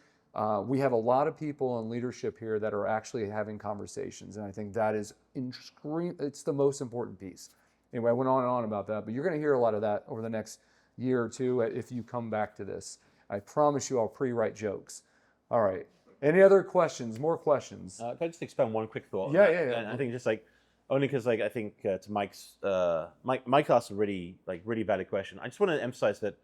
B: We have a lot of people in leadership here that are actually having conversations, and I think that is it's the most important piece. Anyway, I went on and on about that, but you're going to hear a lot of that over the next year or two if you come back to this. I promise you I'll pre-write jokes. All right. Any other questions? More questions?
A: Can I just expand one quick thought?
B: Yeah.
A: And I think just like, only because like I think to Mike asked a really valid question. I just want to emphasize that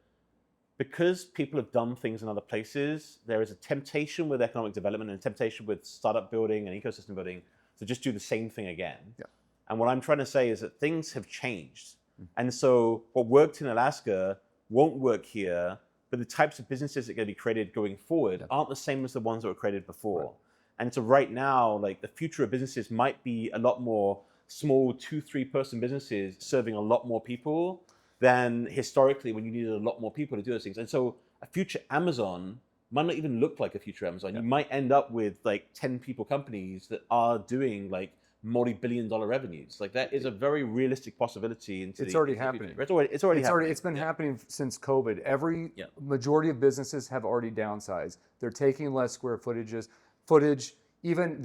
A: because people have done things in other places, there is a temptation with economic development and a temptation with startup building and ecosystem building to just do the same thing again.
B: Yeah.
A: And what I'm trying to say is that things have changed. And so what worked in Alaska won't work here, but the types of businesses that are going to be created going forward aren't the same as the ones that were created before. Right. And so right now, like the future of businesses might be a lot more small 2-3 person businesses serving a lot more people than historically when you needed a lot more people to do those things. And so a future Amazon might not even look like a future Amazon. You might end up with like 10 people companies that are doing like multi-billion-dollar revenues. Like that is a very realistic possibility.
B: It's already happening.
A: It's already happening.
B: It's been happening since COVID. Every majority of businesses have already downsized. They're taking less square footage. Even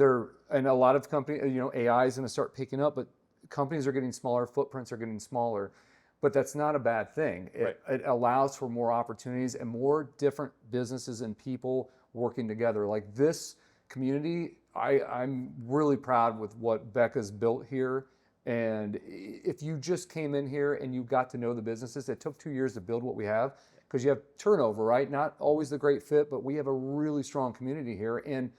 B: and a lot of companies, AI is going to start picking up, but companies are getting smaller, footprints are getting smaller. But that's not a bad thing. It allows for more opportunities and more different businesses and people working together. Like this community, I'm really proud with what Becca's built here. And if you just came in here and you got to know the businesses, it took 2 years to build what we have because you have turnover, right? Not always the great fit, but we have a really strong community here. And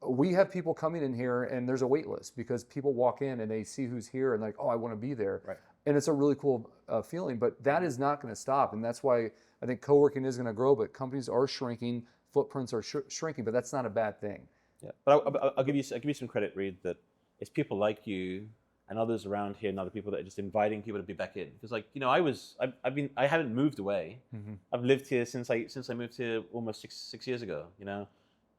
B: we have people coming in here and there's a wait list because people walk in and they see who's here and like, oh, I want to be there. Right. And it's a really cool feeling, but that is not going to stop. And that's why I think co-working is going to grow, but companies are shrinking, footprints are shrinking, but that's not a bad thing.
A: Yeah, but I'll give you some credit, Reed, that it's people like you and others around here and other people that are just inviting people to be back in. Because like, I haven't moved away. Mm-hmm. I've lived here since I moved here almost six years ago,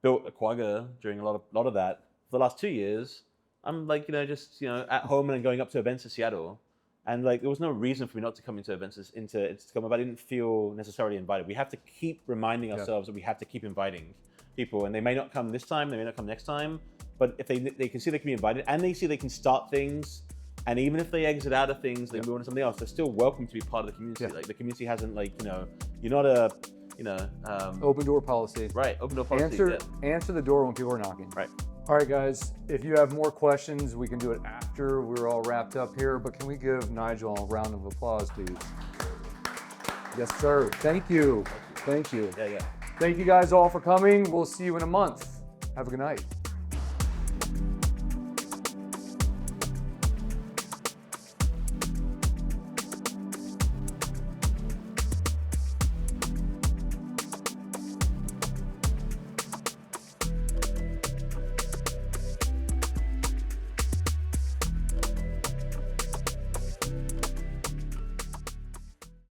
A: built Aquagga during a lot of that. For the last 2 years, I'm like, just, at home and going up to events in Seattle. And like, there was no reason for me not to come into events into Tacoma, but I didn't feel necessarily invited. We have to keep reminding ourselves that we have to keep inviting people, and they may not come this time, they may not come next time, but if they can see they can be invited and they see they can start things, and even if they exit out of things, they move on to something else, they're still welcome to be part of the community. Like the community hasn't you're not a,
B: open door policy.
A: Right, open door policy.
B: Answer the door when people are knocking.
A: Right.
B: All right, guys, if you have more questions, we can do it after we're all wrapped up here, but can we give Nigel a round of applause, please? Yes, sir. Thank you. Thank you.
A: Yeah.
B: Thank you guys all for coming. We'll see you in a month. Have a good night.